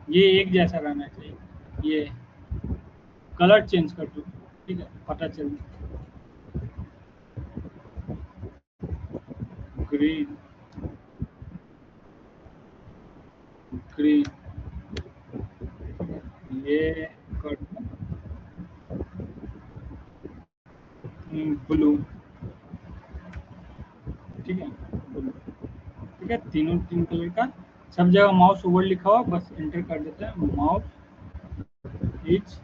ये एक जैसा रहना चाहिए। ये कलर चेंज कर दो, ठीक है, पता चल, ग्रीन, ग्रीन, ये कर दो ब्लू, ठीक है, ब्लू, ठीक है, तीनों 3 कलर का, सब जगह माउस ओवर लिखा हुआ, बस एंटर कर देते हैं, माउस इज,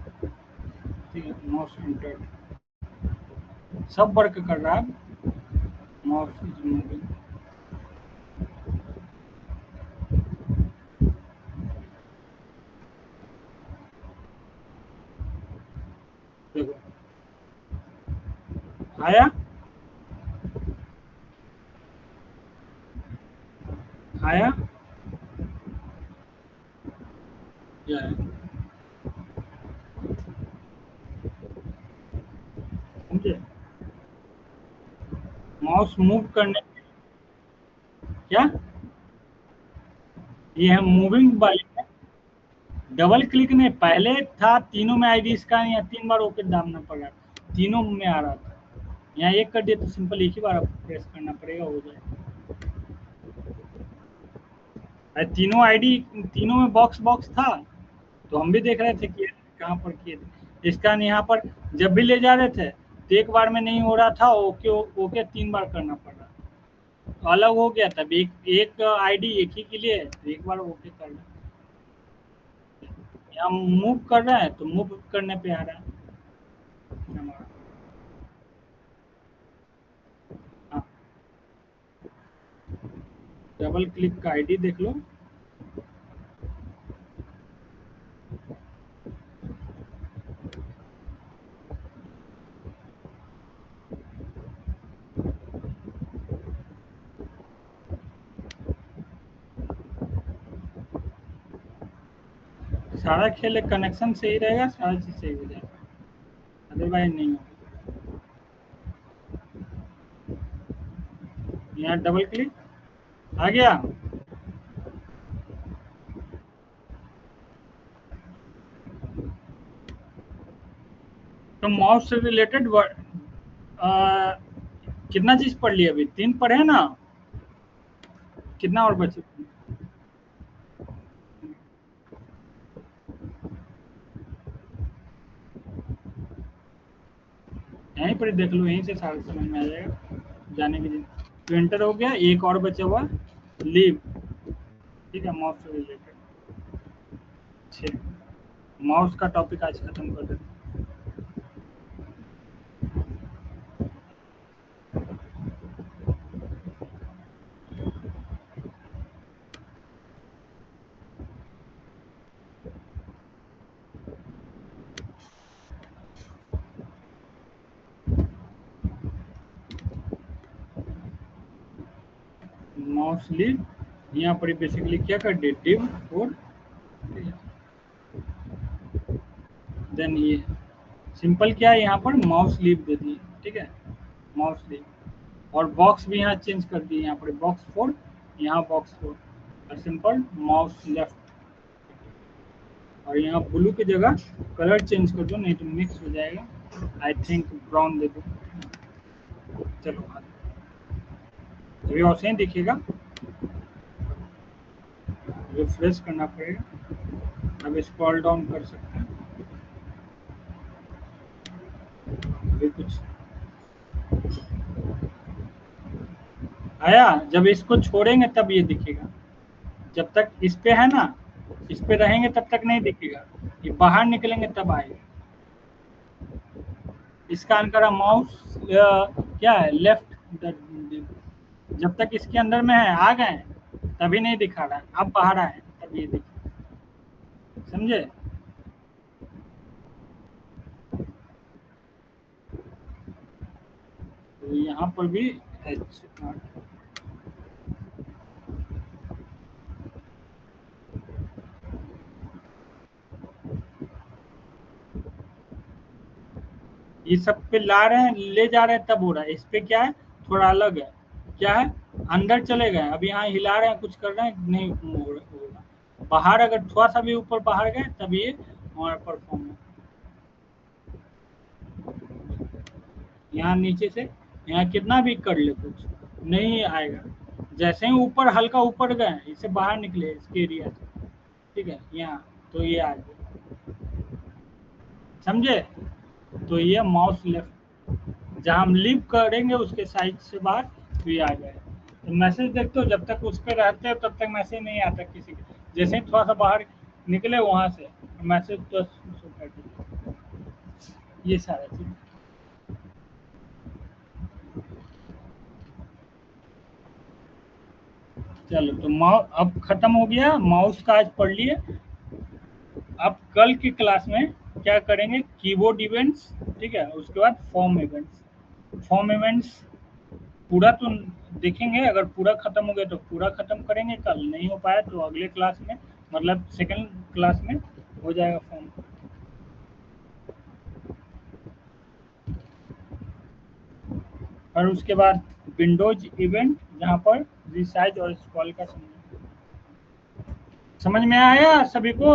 ठीक है, माउस एंटर, सब वर्क कर रहा है, माउस इज मूविंग। देखो आया, आया, क्या है, समझे। माउस मूव करने, क्या, ये है मूविंग वाले में, डबल क्लिक नहीं, पहले था तीनों में आईडी इसका, यहाँ 3 बार ओके दाबना पड़ रहा था, तीनों में आ रहा था, यहाँ एक कर दिया तो सिंपल एक ही बार आपको प्रेस करना पड़ेगा, हो जाएगा। तीनों आईडी, तीनों में बॉक्स बॉक्स था, तो हम भी देख रहे थे कि कहाँ पर किए थे। इसका यहाँ पर जब भी ले जा रहे थे तो एक बार में नहीं हो रहा था, ओके ओके 3 बार करना पड़ रहा, तो अलग हो गया था। एक एक आईडी एक ही के लिए है, तो एक बार ओके करना। यहाँ मूव कर रहा है तो मूव करने पे आ रहा है हमारा। हाँ, डबल क्लिक का आईडी देख लो। सारा खेल एक कनेक्शन सही रहेगा, सारा चीज सही हो जाएगा, अदरवाइज नहीं होगा। यहाँ डबल क्लिक आ गया। तो माउस से रिलेटेड कितना चीज पढ़ लिया? अभी 3 पढ़े ना, कितना और बचे? यहीं पर देख लो, यहीं से सारा समझ में आ जाएगा जाने के लिए। तो एंटर हो गया, एक और बचा हुआ लीव, ठीक है, माउस से रिलेटेड। ठीक, माउस का टॉपिक आज खत्म कर देते हैं। माउस लीव यहाँ पर बेसिकली क्या कर दिए, डिव और देन ये सिंपल क्या है, यहाँ पर माउस लीव दे दिए, ठीक है, माउस लीव। और बॉक्स भी यहाँ चेंज कर दिए, यहाँ पर बॉक्स 4, यहाँ बॉक्स 4, और सिंपल माउस लेफ्ट। और यहाँ ब्लू की जगह कलर चेंज कर दो, नहीं तो मिक्स हो जाएगा। आई थिंक ब्राउन दे दो। चलो अभी वैसे ही दिखेगा, रिफ्रेश करना पड़ेगा। अब स्क्रॉल डाउन कर सकते हैं। अभी कुछ आया, जब इसको छोड़ेंगे तब ये दिखेगा। जब तक इस पे है ना, इस पे रहेंगे तब तक नहीं दिखेगा, ये बाहर निकलेंगे तब आएगा। इसका अंदर माउस क्या है, लेफ्ट। जब तक इसके अंदर में है, आ गए तभी नहीं दिखा रहा है, अब बाहर आए तब ये दिखे, समझे? तो यहाँ पर भी ये सब पे ला रहे हैं, ले जा रहे हैं तब हो रहा है। इस पे क्या है, थोड़ा अलग है, क्या है, अंदर चले गए, अब यहाँ हिला रहे हैं, कुछ कर रहे हैं, नहीं होगा। बाहर अगर थोड़ा सा भी ऊपर बाहर गए तब ये हमारा परफॉर्म है। यहाँ नीचे से यहाँ कितना भी कर ले कुछ नहीं आएगा। जैसे ही ऊपर हल्का ऊपर गए, इससे बाहर निकले इसके एरिया से, ठीक है, यहाँ तो ये आ गया, समझे? तो ये माउस लेफ्ट, जहाँ हम लीव करेंगे उसके साइड से बाहर तो ये आ जाएगा। तो मैसेज देखते हो, जब तक उस पर रहते हो तब तक मैसेज नहीं आता किसी के। जैसे ही थोड़ा सा बाहर निकले वहां से मैसेज तो शुरू कर दीजिए। ये सारा चीज। चलो तो माउस अब खत्म हो गया, माउस का आज पढ़ लिए। अब कल की क्लास में क्या करेंगे, कीबोर्ड इवेंट्स, ठीक है, उसके बाद फॉर्म इवेंट्स। फॉर्म इवेंट्स पूरा तो देखेंगे, अगर पूरा खत्म हो गया तो पूरा खत्म करेंगे, कल नहीं हो पाया तो अगले क्लास में, मतलब सेकंड क्लास में हो जाएगा फॉर्म। और उसके बाद विंडोज इवेंट, जहाँ पर रिसाइज और स्क्रॉल का समझ में आया सभी को?